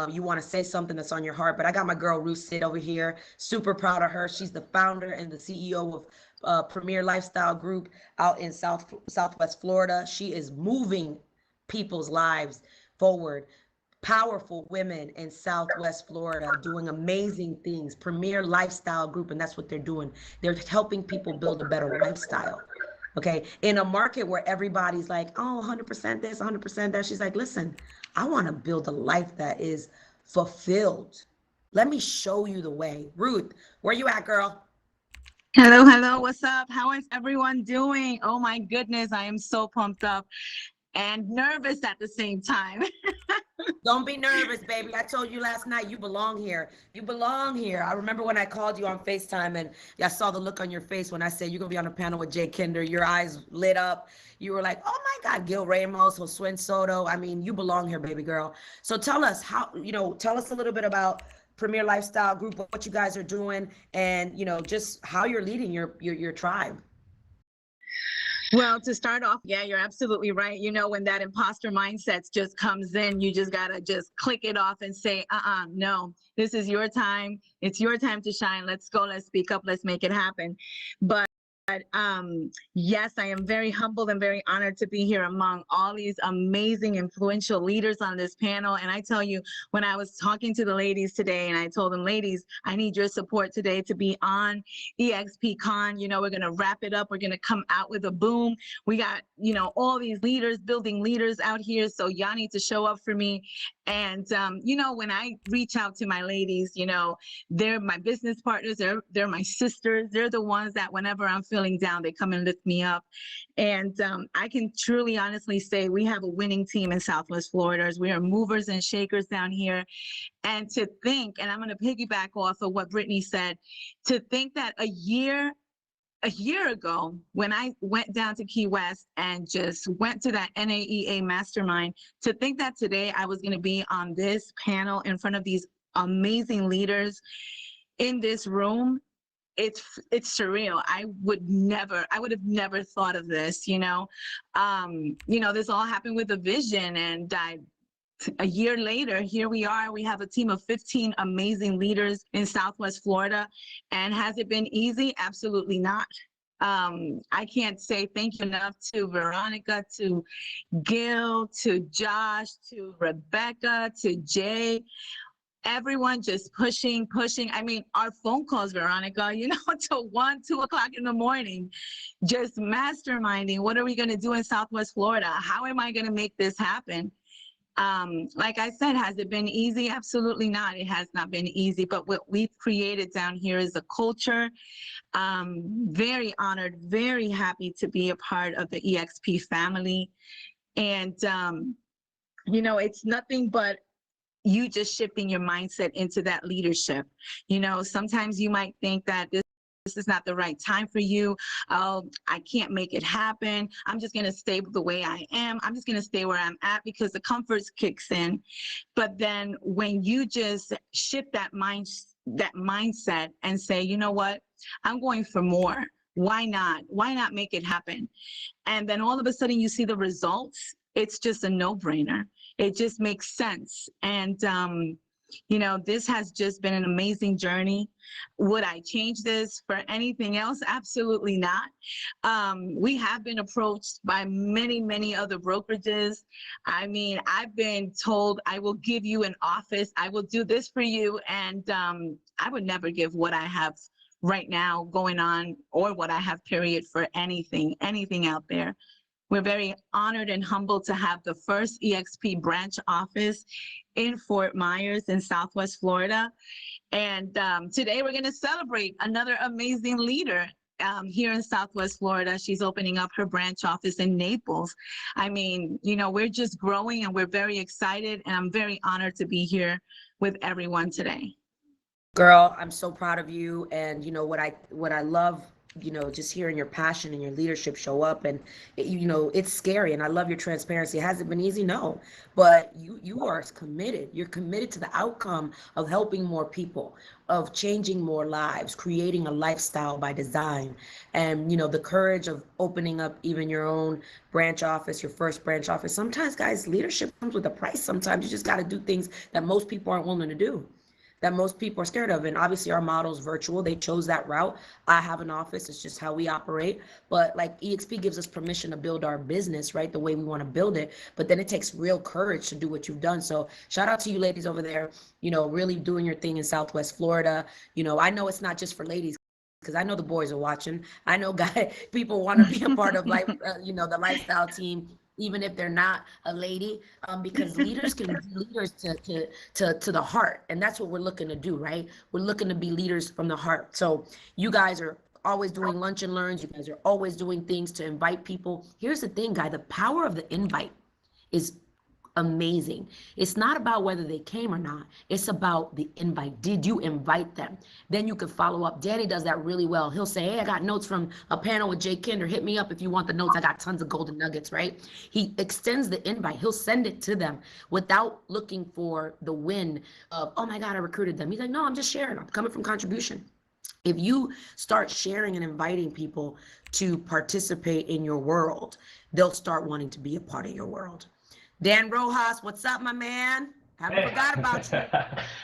you want to say something that's on your heart, but I got my girl Ruth Sid over here. Super proud of her. She's the founder and the CEO of Premier Lifestyle Group out in Southwest Florida. She is moving people's lives forward. Powerful women in Southwest Florida doing amazing things. Premier Lifestyle Group, and that's what they're doing. They're helping people build a better lifestyle. Okay, in a market where everybody's like, oh, 100% this, 100% that, she's like, listen, I want to build a life that is fulfilled. Let me show you the way. Ruth, where you at, girl? Hello, hello, what's up? How is everyone doing? Oh my goodness, I am so pumped up and nervous at the same time. Don't be nervous, baby. I told you last night, you belong here. You belong here. I remember when I called you on FaceTime and I saw the look on your face when I said you're going to be on a panel with Jay Kinder. Your eyes lit up. You were like, oh my God, Gil Ramos, Josue Soto. I mean, you belong here, baby girl. So tell us tell us a little bit about Premier Lifestyle Group, what you guys are doing, and, just how you're leading your tribe. Well, to start off, yeah, you're absolutely right. When that imposter mindset just comes in, you just got to just click it off and say, no, this is your time. It's your time to shine. Let's go. Let's speak up. Let's make it happen. But yes, I am very humbled and very honored to be here among all these amazing, influential leaders on this panel. And I tell you, when I was talking to the ladies today and I told them, ladies, I need your support today to be on eXp Con. We're going to wrap it up. We're going to come out with a boom. We got, all these leaders, building leaders out here. So y'all need to show up for me. And, when I reach out to my ladies, they're my business partners. They're my sisters. They're the ones that whenever I'm feeling down, they come and lift me up. And I can truly, honestly say we have a winning team in Southwest Florida. We are movers and shakers down here. And to think, and I'm going to piggyback off of what Brittany said, to think that a year ago, when I went down to Key West and just went to that NAEA mastermind, to think that today I was going to be on this panel in front of these amazing leaders in this room, it's surreal. I would have never thought of this, this all happened with a vision, and a year later, here we are. We have a team of 15 amazing leaders in Southwest Florida. And has it been easy? Absolutely not. I can't say thank you enough to Veronica, to Gil, to Josh, to Rebecca, to Jay. Everyone just pushing. I mean, our phone calls, Veronica, till 1, 2 o'clock in the morning, just masterminding. What are we going to do in Southwest Florida? How am I going to make this happen? Like I said, has it been easy? Absolutely not. It has not been easy, but what we've created down here is a culture. Very honored, very happy to be a part of the eXp family. And, you know, it's nothing but you just shifting your mindset into that leadership. You know, sometimes you might think that this is not the right time for you. Oh, I can't make it happen. I'm just going to stay the way I am. I'm just going to stay where I'm at because the comfort kicks in. But then when you just shift that mindset and say, you know what, I'm going for more. Why not? Why not make it happen? And then all of a sudden you see the results. It's just a no-brainer. It just makes sense. And, you know, this has just been an amazing journey. Would I change this for anything else? Absolutely not. We have been approached by many, many other brokerages. I mean, I've been told I will give you an office. I will do this for you. And I would never give what I have right now going on or what I have period for anything out there. We're very honored and humbled to have the first eXp branch office in Fort Myers in Southwest Florida. And today we're going to celebrate another amazing leader here in Southwest Florida. She's opening up her branch office in Naples. I mean, you know, we're just growing and we're very excited, and I'm very honored to be here with everyone today. Girl, I'm so proud of you. And you know what I love, you know, just hearing your passion and your leadership show up. And you know, it's scary, and I love your transparency. Has it been easy? No, but you are committed. You're committed to the outcome of helping more people, of changing more lives, creating a lifestyle by design. And you know, the courage of opening up even your own branch office, your first branch office. Sometimes, guys, leadership comes with a price. Sometimes you just got to do things that most people aren't willing to do, that most people are scared of. And obviously our model is virtual. They chose that route. I have an office. It's just how we operate. But like eXp gives us permission to build our business, right, the way we want to build it. But then it takes real courage to do what you've done. So shout out to you ladies over there, you know, really doing your thing in Southwest Florida. You know, I know it's not just for ladies, because I know the boys are watching. I know people want to be a part of life, you know, the lifestyle team, even if they're not a lady, because leaders can be leaders to the heart. And that's what we're looking to do, right? We're looking to be leaders from the heart. So you guys are always doing lunch and learns. You guys are always doing things to invite people. Here's the thing, guy, the power of the invite is amazing. It's not about whether they came or not. It's about the invite. Did you invite them? Then you can follow up. Danny does that really well. He'll say, hey, I got notes from a panel with Jay Kinder. Hit me up if you want the notes. I got tons of golden nuggets, right? He extends the invite. He'll send it to them without looking for the win of, oh my God, I recruited them. He's like, no, I'm just sharing. I'm coming from contribution. If you start sharing and inviting people to participate in your world, they'll start wanting to be a part of your world. Dan Rojas, what's up, my man? Haven't forgot about you.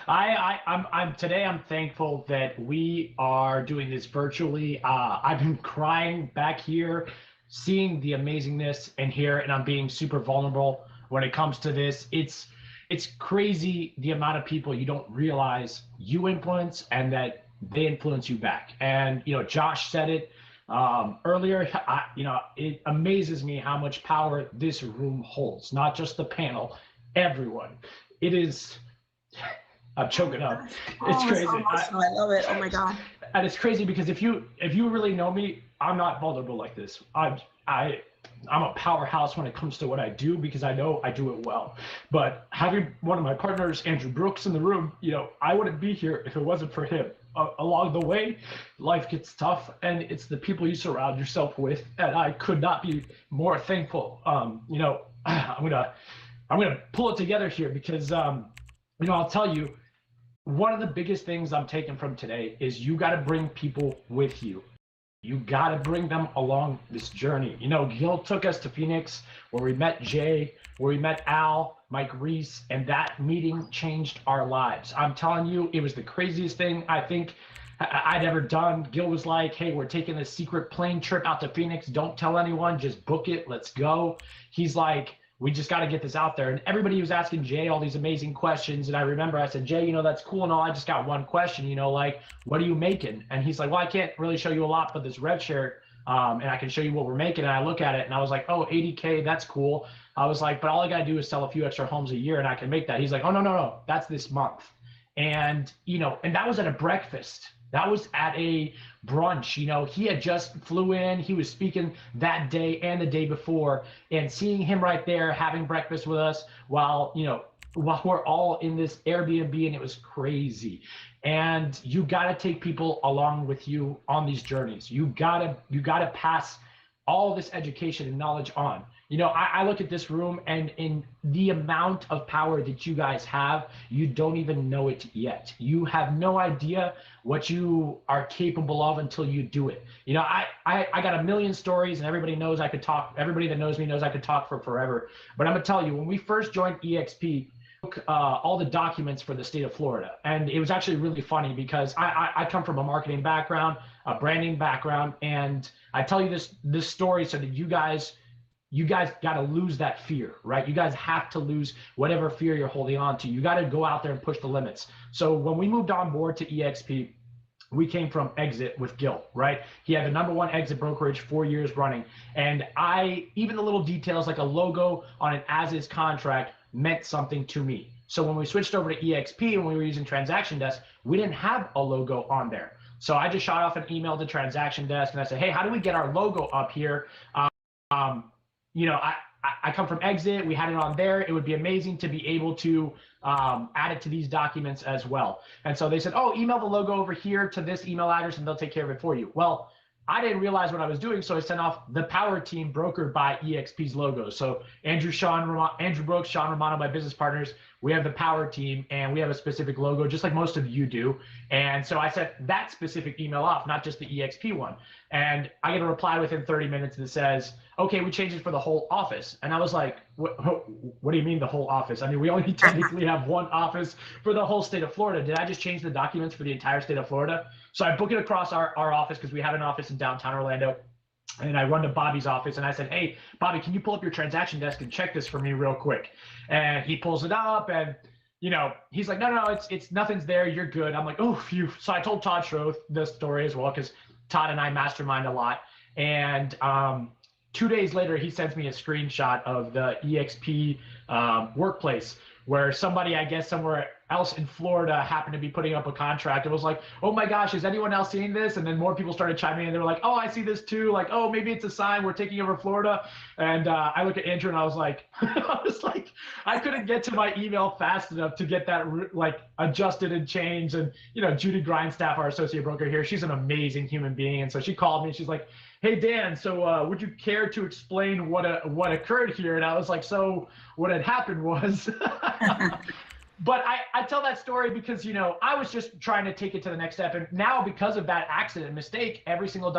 I'm thankful that we are doing this virtually. I've been crying back here, seeing the amazingness in here, and I'm being super vulnerable when it comes to this. It's crazy the amount of people you don't realize you influence and that they influence you back. And you know, Josh said it earlier. It amazes me how much power this room holds. Not just the panel, everyone. It is. I'm choking up. It's crazy. So I love it. Oh my God. And it's crazy because if you really know me, I'm not vulnerable like this. I'm a powerhouse when it comes to what I do because I know I do it well. But having one of my partners, Andrew Brooks, in the room, you know, I wouldn't be here if it wasn't for him. Along the way, life gets tough, and it's the people you surround yourself with. And I could not be more thankful. You know, I'm gonna pull it together here because you know, I'll tell you, one of the biggest things I'm taking from today is you got to bring people with you. You got to bring them along this journey. You know, Gil took us to Phoenix where we met Jay, where we met Al, Mike Reese, and that meeting changed our lives. I'm telling you, it was the craziest thing I think I'd ever done. Gil was like, hey, we're taking a secret plane trip out to Phoenix. Don't tell anyone, just book it. Let's go. He's like, we just got to get this out there. And everybody was asking Jay all these amazing questions. And I remember I said, Jay, you know, that's cool and all. I just got one question, you know, like, what are you making? And he's like, well, I can't really show you a lot, but this red shirt And I can show you what we're making. And I look at it and I was like, oh, 80K, that's cool. I was like, but all I got to do is sell a few extra homes a year and I can make that. He's like, oh, no, that's this month. And, and that was at a breakfast. That was at a brunch. He had just flew in. He was speaking that day and the day before, and seeing him right there having breakfast with us while we're all in this Airbnb, and it was crazy. And you got to take people along with you on these journeys. You got to pass all this education and knowledge on. I look at this room, and in the amount of power that you guys have, you don't even know it yet. You have no idea what you are capable of until you do it. I got a million stories, and everybody knows I could talk. Everybody that knows me knows I could talk for forever. But I'm gonna tell you, when we first joined eXp, all the documents for the state of Florida. And it was actually really funny because I come from a marketing background, a branding background, and I tell you this story so that you guys got to lose that fear, right? You guys have to lose whatever fear you're holding on to. You got to go out there and push the limits. So when we moved on board to eXp, we came from Exit with Gil, right? He had the #1 exit brokerage 4 years running. And even the little details like a logo on an as-is contract meant something to me. So when we switched over to eXp and we were using Transaction Desk, we didn't have a logo on there. So I just shot off an email to Transaction Desk and I said, hey, how do we get our logo up here? I come from Exit. We had it on there. It would be amazing to be able to add it to these documents as well. And so they said, oh, email the logo over here to this email address and they'll take care of it for you. Well, I didn't realize what I was doing, so I sent off the power team brokered by eXp's logo. So Andrew Brooks, Sean Romano, my business partners, we have the power team, and we have a specific logo, just like most of you do. And so I sent that specific email off, not just the eXp one. And I get a reply within 30 minutes that says, okay, we changed it for the whole office. And I was like, what do you mean the whole office? I mean, we only technically have one office for the whole state of Florida. Did I just change the documents for the entire state of Florida? So I book it across our office because we have an office in downtown Orlando. And I run to Bobby's office and I said, hey, Bobby, can you pull up your Transaction Desk and check this for me real quick? And he pulls it up and, he's like, no, it's nothing's there. You're good. I'm like, oh, phew. So I told Todd Schroth this story as well because Todd and I mastermind a lot. And 2 days later, he sends me a screenshot of the eXp workplace where somebody, I guess somewhere else in Florida, happened to be putting up a contract. It was like, oh my gosh, is anyone else seeing this? And then more people started chiming in. They were like, oh, I see this too. Like, oh, maybe it's a sign we're taking over Florida. And I look at Andrew and I was like, I couldn't get to my email fast enough to get that adjusted and changed. And Judy Grindstaff, our associate broker here, she's an amazing human being. And so she called me and she's like, hey, Dan, so would you care to explain what occurred here? And I was like, so what had happened was, but I tell that story because, I was just trying to take it to the next step. And now because of that accident mistake, every single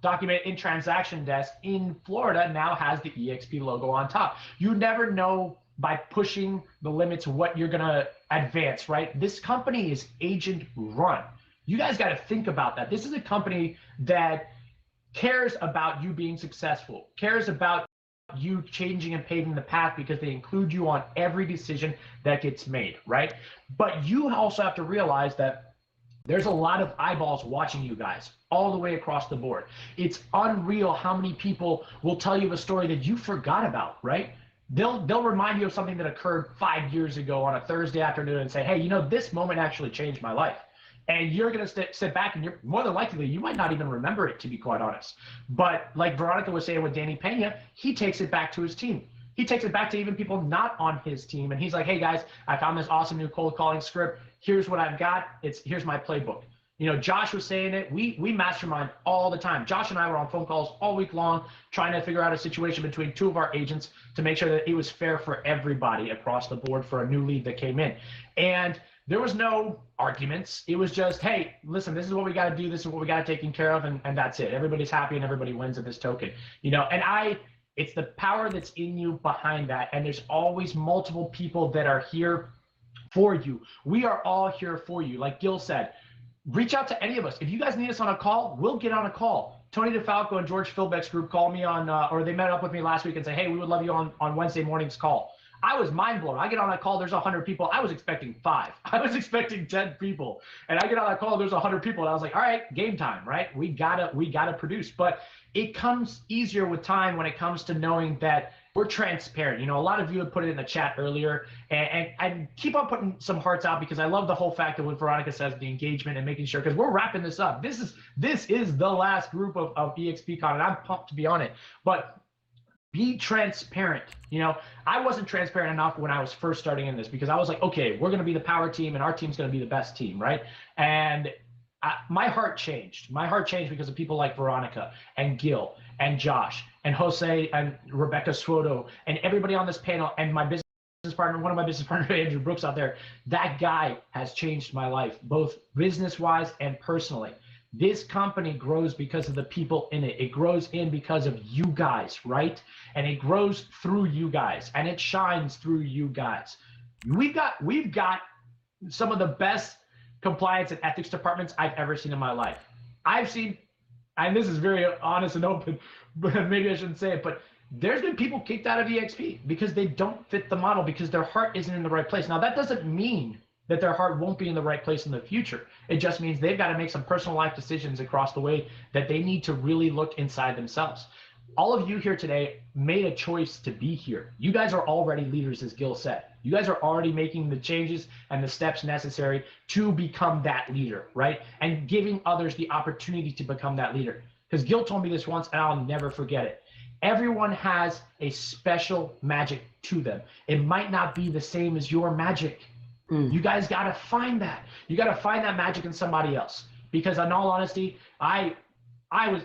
document in Transaction Desk in Florida now has the eXp logo on top. You never know by pushing the limits what you're going to advance, right? This company is agent run. You guys got to think about that. This is a company that cares about you being successful, cares about you changing and paving the path because they include you on every decision that gets made, right? But you also have to realize that there's a lot of eyeballs watching you guys all the way across the board. It's unreal how many people will tell you a story that you forgot about, right? They'll remind you of something that occurred 5 years ago on a Thursday afternoon and say, hey, this moment actually changed my life. And you're going to sit back and you're more than likely, you might not even remember it, to be quite honest. But like Veronica was saying with Danny Pena, he takes it back to his team. He takes it back to even people not on his team. And he's like, hey guys, I found this awesome new cold calling script. Here's what I've got. Here's my playbook. Josh was saying it. We mastermind all the time. Josh and I were on phone calls all week long, trying to figure out a situation between two of our agents to make sure that it was fair for everybody across the board for a new lead that came in. And there was no arguments. It was just, hey, listen, this is what we got to do. This is what we got to take care of. And that's it. Everybody's happy and everybody wins at this token, and it's the power that's in you behind that. And there's always multiple people that are here for you. We are all here for you. Like Gil said, reach out to any of us. If you guys need us on a call, we'll get on a call. Tony DeFalco and George Philbeck's group called me on, or they met up with me last week and said, hey, we would love you on Wednesday morning's call. I was mind blown. I get on that call, there's 100 people. I was expecting 5. I was expecting 10 people. And I get on that call, there's 100 people. And I was like, all right, game time, right? We gotta produce. But it comes easier with time when it comes to knowing that we're transparent. You know, a lot of you had put it in the chat earlier, and keep on putting some hearts out, because I love the whole fact that what Veronica says, the engagement and making sure, because we're wrapping this up. This is the last group of eXpCon, and I'm pumped to be on it. But be transparent. You know, I wasn't transparent enough when I was first starting in this, because I was like, okay, we're going to be the power team and our team's going to be the best team, right? And my heart changed. My heart changed because of people like Veronica and Gil and Josh and Jose and Rebecca Swoto and everybody on this panel, and my business partner, one of my business partners, Andrew Brooks out there. That guy has changed my life, both business-wise and personally. This company grows because of the people in it. It grows in because of you guys, right? And it grows through you guys, and it shines through you guys. We've got some of the best compliance and ethics departments I've ever seen in my life. I've seen, and this is very honest and open, but maybe I shouldn't say it, but there's been people kicked out of eXp because they don't fit the model, because their heart isn't in the right place. Now, that doesn't mean that their heart won't be in the right place in the future. It just means they've got to make some personal life decisions across the way that they need to really look inside themselves. All of you here today made a choice to be here. You guys are already leaders, as Gil said. You guys are already making the changes and the steps necessary to become that leader, right? And giving others the opportunity to become that leader. Because Gil told me this once, and I'll never forget it. Everyone has a special magic to them. It might not be the same as your magic. You guys got to find that. You got to find that magic in somebody else. Because in all honesty, I'm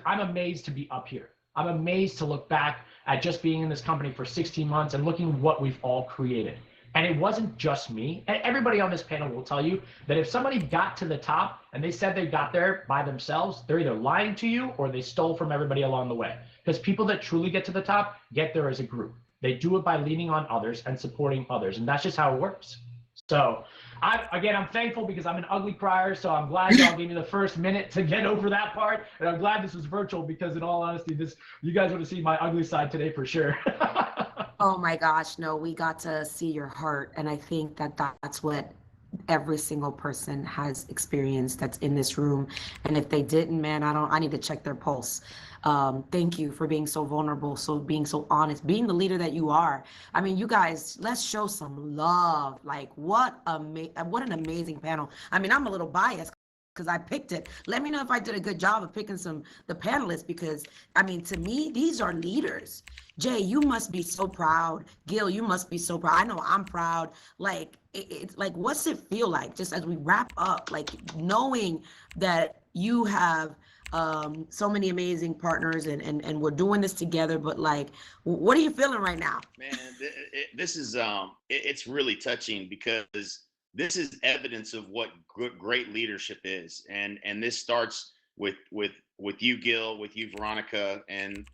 amazed to be up here. I'm amazed to look back at just being in this company for 16 months and looking what we've all created. And it wasn't just me. And everybody on this panel will tell you that if somebody got to the top and they said they got there by themselves, they're either lying to you or they stole from everybody along the way. Because people that truly get to the top get there as a group. They do it by leaning on others and supporting others. And that's just how it works. So I'm thankful because I'm an ugly crier. So I'm glad y'all gave me the first minute to get over that part. And I'm glad this was virtual, because in all honesty, you guys would have seen my ugly side today for sure. Oh my gosh, no, we got to see your heart. And I think that that's what every single person has experienced that's in this room. And if they didn't, man, I need to check their pulse. Thank you for being so vulnerable, being so honest, being the leader that you are. I mean, you guys, let's show some love. Like, what an amazing panel. I mean, I'm a little biased because I picked it. Let me know if I did a good job of picking the panelists, because I mean, to me, these are leaders. Jay, you must be so proud. Gil, you must be so proud. I know I'm proud. Like, it's like, what's it feel like, just as we wrap up, like knowing that you have so many amazing partners and we're doing this together, but like, what are you feeling right now? Man, this is it's really touching, because this is evidence of what great leadership is, and this starts with you, Gil, with you, Veronica, and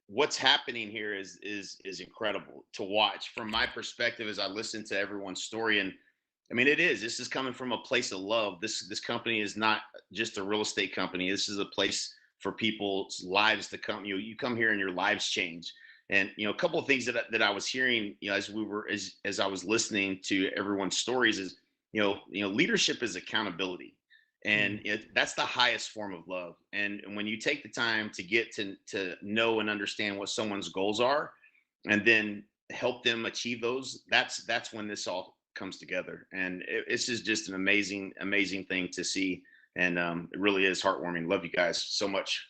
what's happening here is incredible to watch from my perspective as I listen to everyone's story. And I mean, this is coming from a place of love. This company is not just a real estate company. This is a place for people's lives to come. You come here and your lives change. And a couple of things that I was hearing, as I was listening to everyone's stories is, leadership is accountability, and that's the highest form of love. And when you take the time to get to know and understand what someone's goals are, and then help them achieve those, that's when this all comes together. And it's just an amazing thing to see. And it really is heartwarming. Love you guys so much.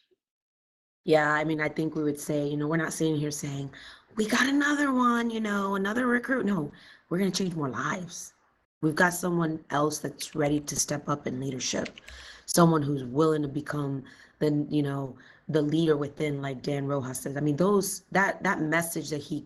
Yeah, I mean, I think we would say, we're not sitting here saying, we got another one, another recruit. No, we're going to change more lives. We've got someone else that's ready to step up in leadership, someone who's willing to become the leader within, like Dan Rojas says. I mean, that message that he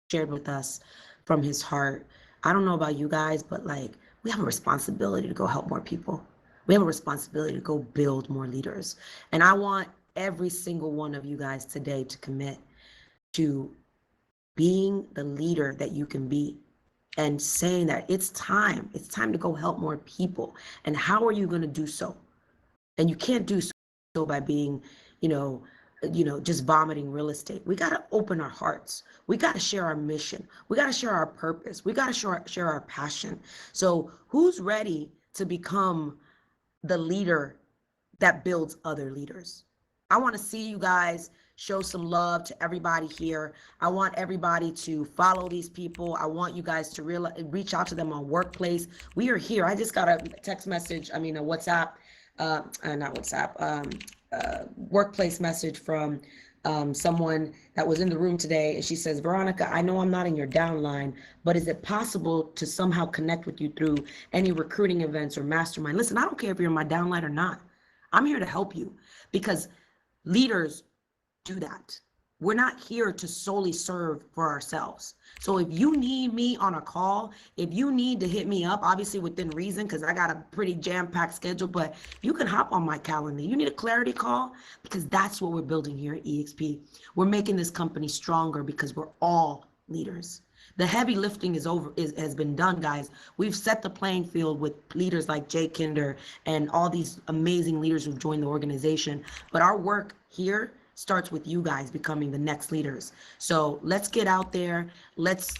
shared with us from his heart, I don't know about you guys, but like, we have a responsibility to go help more people. We have a responsibility to go build more leaders. And I want every single one of you guys today to commit to being the leader that you can be, and saying that it's time to go help more people. And how are you going to do so? And you can't do so by being, just vomiting real estate. We got to open our hearts. We got to share our mission. We got to share our purpose. We got to share our passion. So who's ready to become the leader that builds other leaders? I want to see you guys show some love to everybody here. I want everybody to follow these people. I want you guys to reach out to them on Workplace. We are here. I just got a text message, a WhatsApp, not WhatsApp, Workplace message from someone that was in the room today. And she says, Veronica, I know I'm not in your downline, but is it possible to somehow connect with you through any recruiting events or mastermind? Listen, I don't care if you're in my downline or not. I'm here to help you, because leaders do that. We're not here to solely serve for ourselves. So if you need me on a call, if you need to hit me up, obviously within reason, because I got a pretty jam-packed schedule, but you can hop on my calendar. You need a clarity call, because that's what we're building here at eXp. We're making this company stronger because we're all leaders. The heavy lifting has been done, guys. We've set the playing field with leaders like Jay Kinder and all these amazing leaders who've joined the organization. But our work here starts with you guys becoming the next leaders. So let's get out there. Let's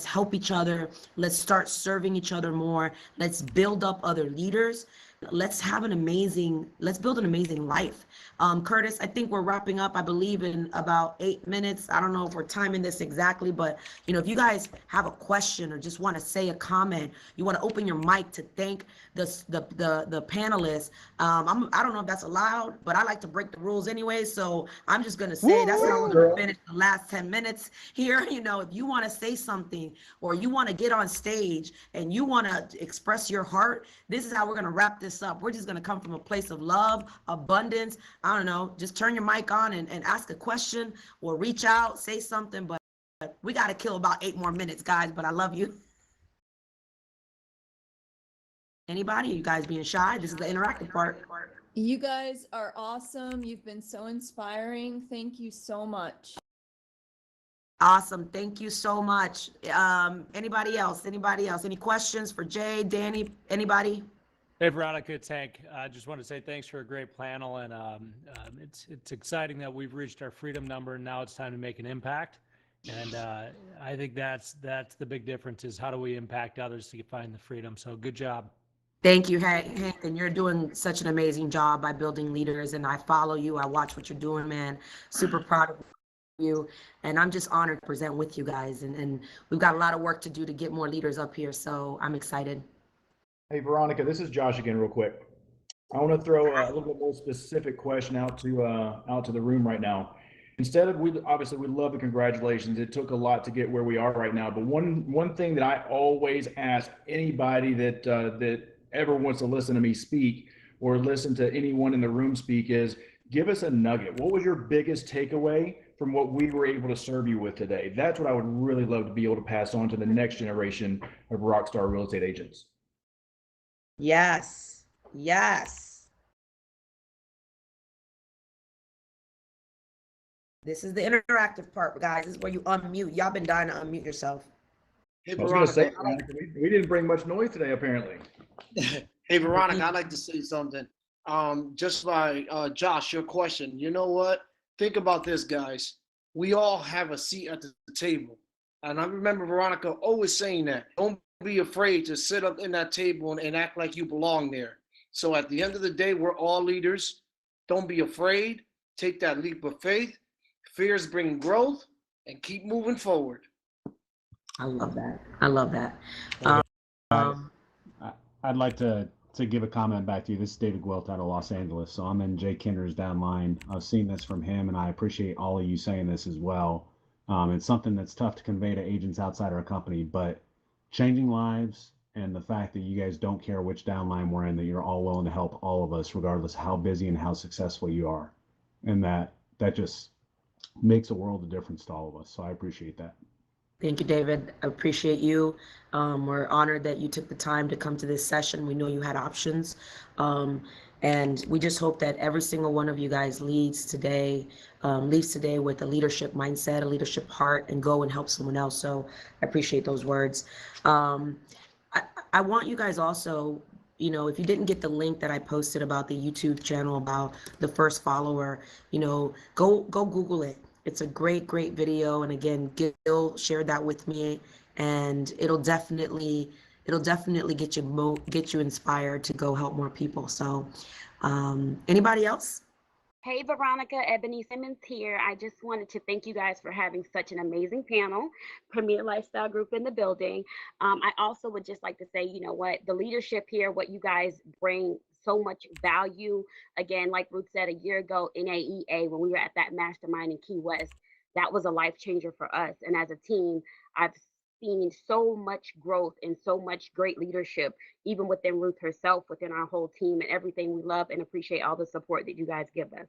help each other. Let's start serving each other more. Let's build up other leaders. Let's build an amazing life. Curtis, I think we're wrapping up, I believe, in about 8 minutes. I don't know if we're timing this exactly, but if you guys have a question or just want to say a comment, you want to open your mic to thank the panelists. I don't know if that's allowed, but I like to break the rules anyway, so I'm just gonna say that's how we're gonna finish the last 10 minutes here. If you want to say something or you want to get on stage and you want to express your heart, this is how we're gonna wrap this up. We're just gonna come from a place of love, abundance. I don't know, just turn your mic on and ask a question or reach out, say something, but we got to kill about 8 more minutes, guys, but I love you. Anybody? You guys being shy? This is the interactive part. You guys are awesome. You've been so inspiring. Thank you so much. Awesome. Thank you so much. Anybody else? Any questions for Jay, Danny, anybody? Hey, Veronica, it's Hank. I just want to say thanks for a great panel, and it's exciting that we've reached our freedom number, and now it's time to make an impact. And I think that's the big difference, is how do we impact others to find the freedom. So good job. Thank you, Hank, and you're doing such an amazing job by building leaders, and I follow you. I watch what you're doing, man. Super proud of you, and I'm just honored to present with you guys, and we've got a lot of work to do to get more leaders up here, so I'm excited. Hey, Veronica, this is Josh again, real quick. I want to throw a little bit more specific question out to the room right now. Instead of, we love the congratulations. It took a lot to get where we are right now. But one thing that I always ask anybody that ever wants to listen to me speak or listen to anyone in the room speak is, give us a nugget. What was your biggest takeaway from what we were able to serve you with today? That's what I would really love to be able to pass on to the next generation of rockstar real estate agents. Yes. This is the interactive part, guys. This is where you unmute. Y'all been dying to unmute yourself. Hey, I was going to say, Veronica, we didn't bring much noise today, apparently. Hey, Veronica, I'd like to say something. Just like Josh, your question. You know what? Think about this, guys. We all have a seat at the table. And I remember Veronica always saying that. Don't be afraid to sit up in that table and act like you belong there. So at the end of the day, we're all leaders. Don't be afraid. Take that leap of faith. Fears bring growth, and keep moving forward. I love that. I'd like to give a comment back to you. This is David Guelt out of Los Angeles. So I'm in Jay Kinder's downline. I've seen this from him, and I appreciate all of you saying this as well. It's something that's tough to convey to agents outside our company, but changing lives and the fact that you guys don't care which downline we're in, that you're all willing to help all of us, regardless of how busy and how successful you are. And that just makes a world of difference to all of us. So I appreciate that. Thank you, David. I appreciate you. We're honored that you took the time to come to this session. We know you had options. And we just hope that every single one of you guys leaves today with a leadership mindset, a leadership heart, and go and help someone else. So I appreciate those words. I want you guys also, you know, if you didn't get the link that I posted about the YouTube channel about the first follower, you know, go Google it. It's a great video. And again, Gil shared that with me, and it'll definitely get you inspired to go help more people. So, anybody else? Hey, Veronica, Ebony Simmons here. I just wanted to thank you guys for having such an amazing panel, Premier Lifestyle Group in the building. I also would just like to say, you know what, the leadership here, what you guys bring so much value. Again, like Ruth said a year ago in AEA, when we were at that mastermind in Key West, that was a life changer for us. And as a team, I've seen so much growth and so much great leadership, even within Ruth herself, within our whole team, and everything. We love and appreciate all the support that you guys give us.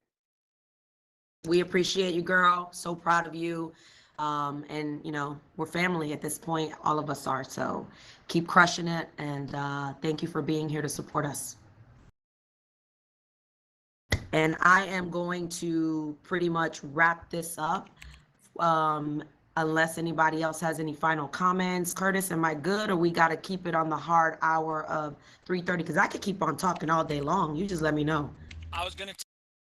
We appreciate you, girl. So proud of you. And you know, we're family at this point. All of us are. So keep crushing it. And thank you for being here to support us. And I am going to pretty much wrap this up. Unless anybody else has any final comments. Curtis, am I good, or we got to keep it on the hard hour of 3:30? Because I could keep on talking all day long. You just let me know. I was going to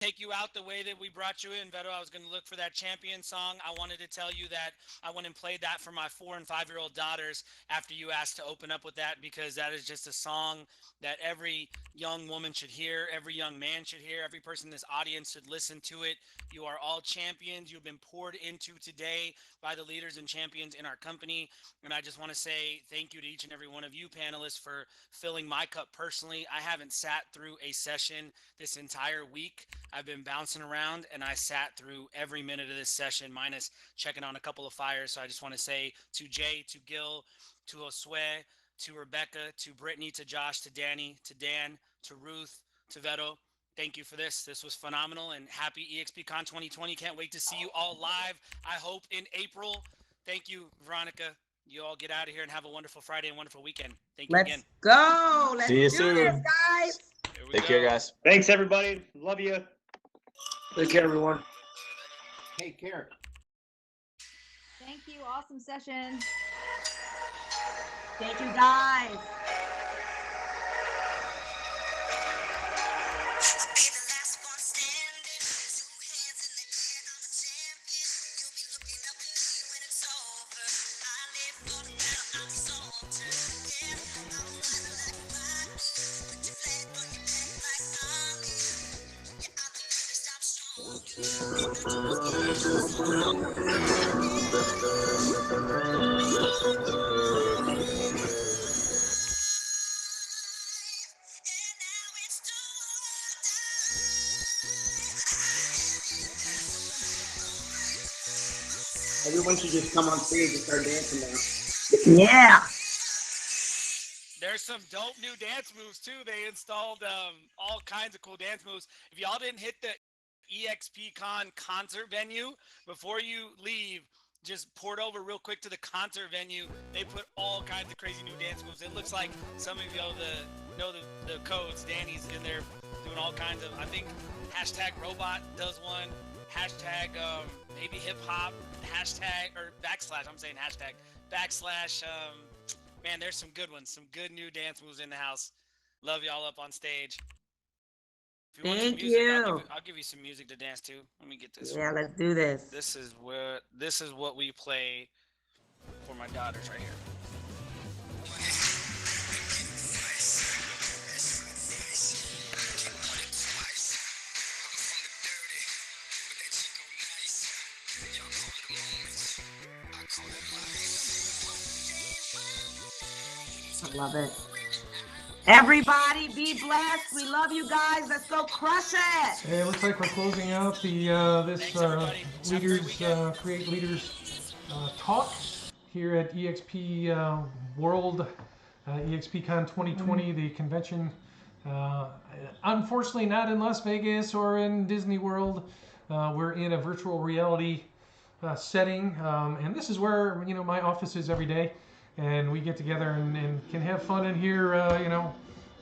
take you out the way that we brought you in, Beto. I was going to look for that champion song. I wanted to tell you that I went and played that for my 4- and 5-year-old daughters after you asked to open up with that, because that is just a song that every young woman should hear, every young man should hear, every person in this audience should listen to it. You are all champions. You've been poured into today by the leaders and champions in our company. And I just want to say thank you to each and every one of you panelists for filling my cup personally. I haven't sat through a session this entire week. I've been bouncing around, and I sat through every minute of this session, minus checking on a couple of fires. So I just want to say to Jay, to Gil, to Josue, to Rebecca, to Brittany, to Josh, to Danny, to Dan, to Ruth, to Veto, thank you for this. This was phenomenal, and happy eXpCon 2020. Can't wait to see you all live, I hope, in April. Thank you, Veronica. You all get out of here and have a wonderful Friday and wonderful weekend. Thank you again. Go. Let's See you do soon. this, guys. Take care, guys. Thanks, everybody. Love you. Take care, everyone. Take care. Thank you. Awesome session. Thank you, guys. Everyone should just come on stage and start dancing now. Yeah. There's some dope new dance moves too. They installed all kinds of cool dance moves. If y'all didn't hit the eXpCon concert venue before you leave, just port over real quick to the concert venue. They put all kinds of crazy new dance moves. It looks like some of y'all know the codes. Danny's in there doing all kinds of, I think hashtag robot does one, hashtag maybe hip hop, hashtag or backslash, I'm saying hashtag backslash. Man, there's some good ones, some good new dance moves in the house. Love y'all up on stage. If you want some music, I'll give you some music to dance to. Let me get this. Yeah, let's do this. This is what we play for my daughters right here. I love it. Everybody be blessed. We love you guys. Let's go crush it. Hey, it looks like we're closing out the this leaders create leaders talk here at EXP World eXpCon 2020, the convention. Unfortunately, not in Las Vegas or in Disney World. We're in a virtual reality setting, and this is where my office is every day. And we get together and can have fun in here,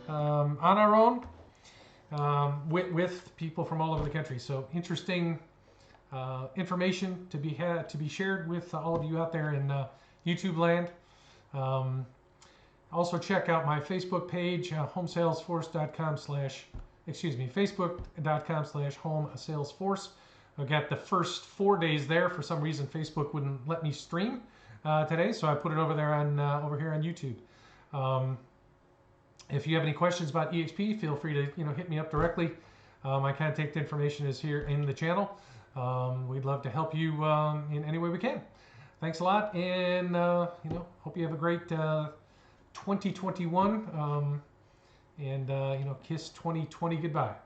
on our own with people from all over the country. So interesting information to be shared with all of you out there in YouTube land. Also check out my Facebook page, facebook.com/home salesforce. I got the first 4 days there. For some reason, Facebook wouldn't let me stream today, so I put it over there on over here on YouTube. If you have any questions about eXp, feel free to hit me up directly. My contact information is here in the channel. We'd love to help you in any way we can. Thanks a lot, and hope you have a great 2021, and kiss 2020 goodbye.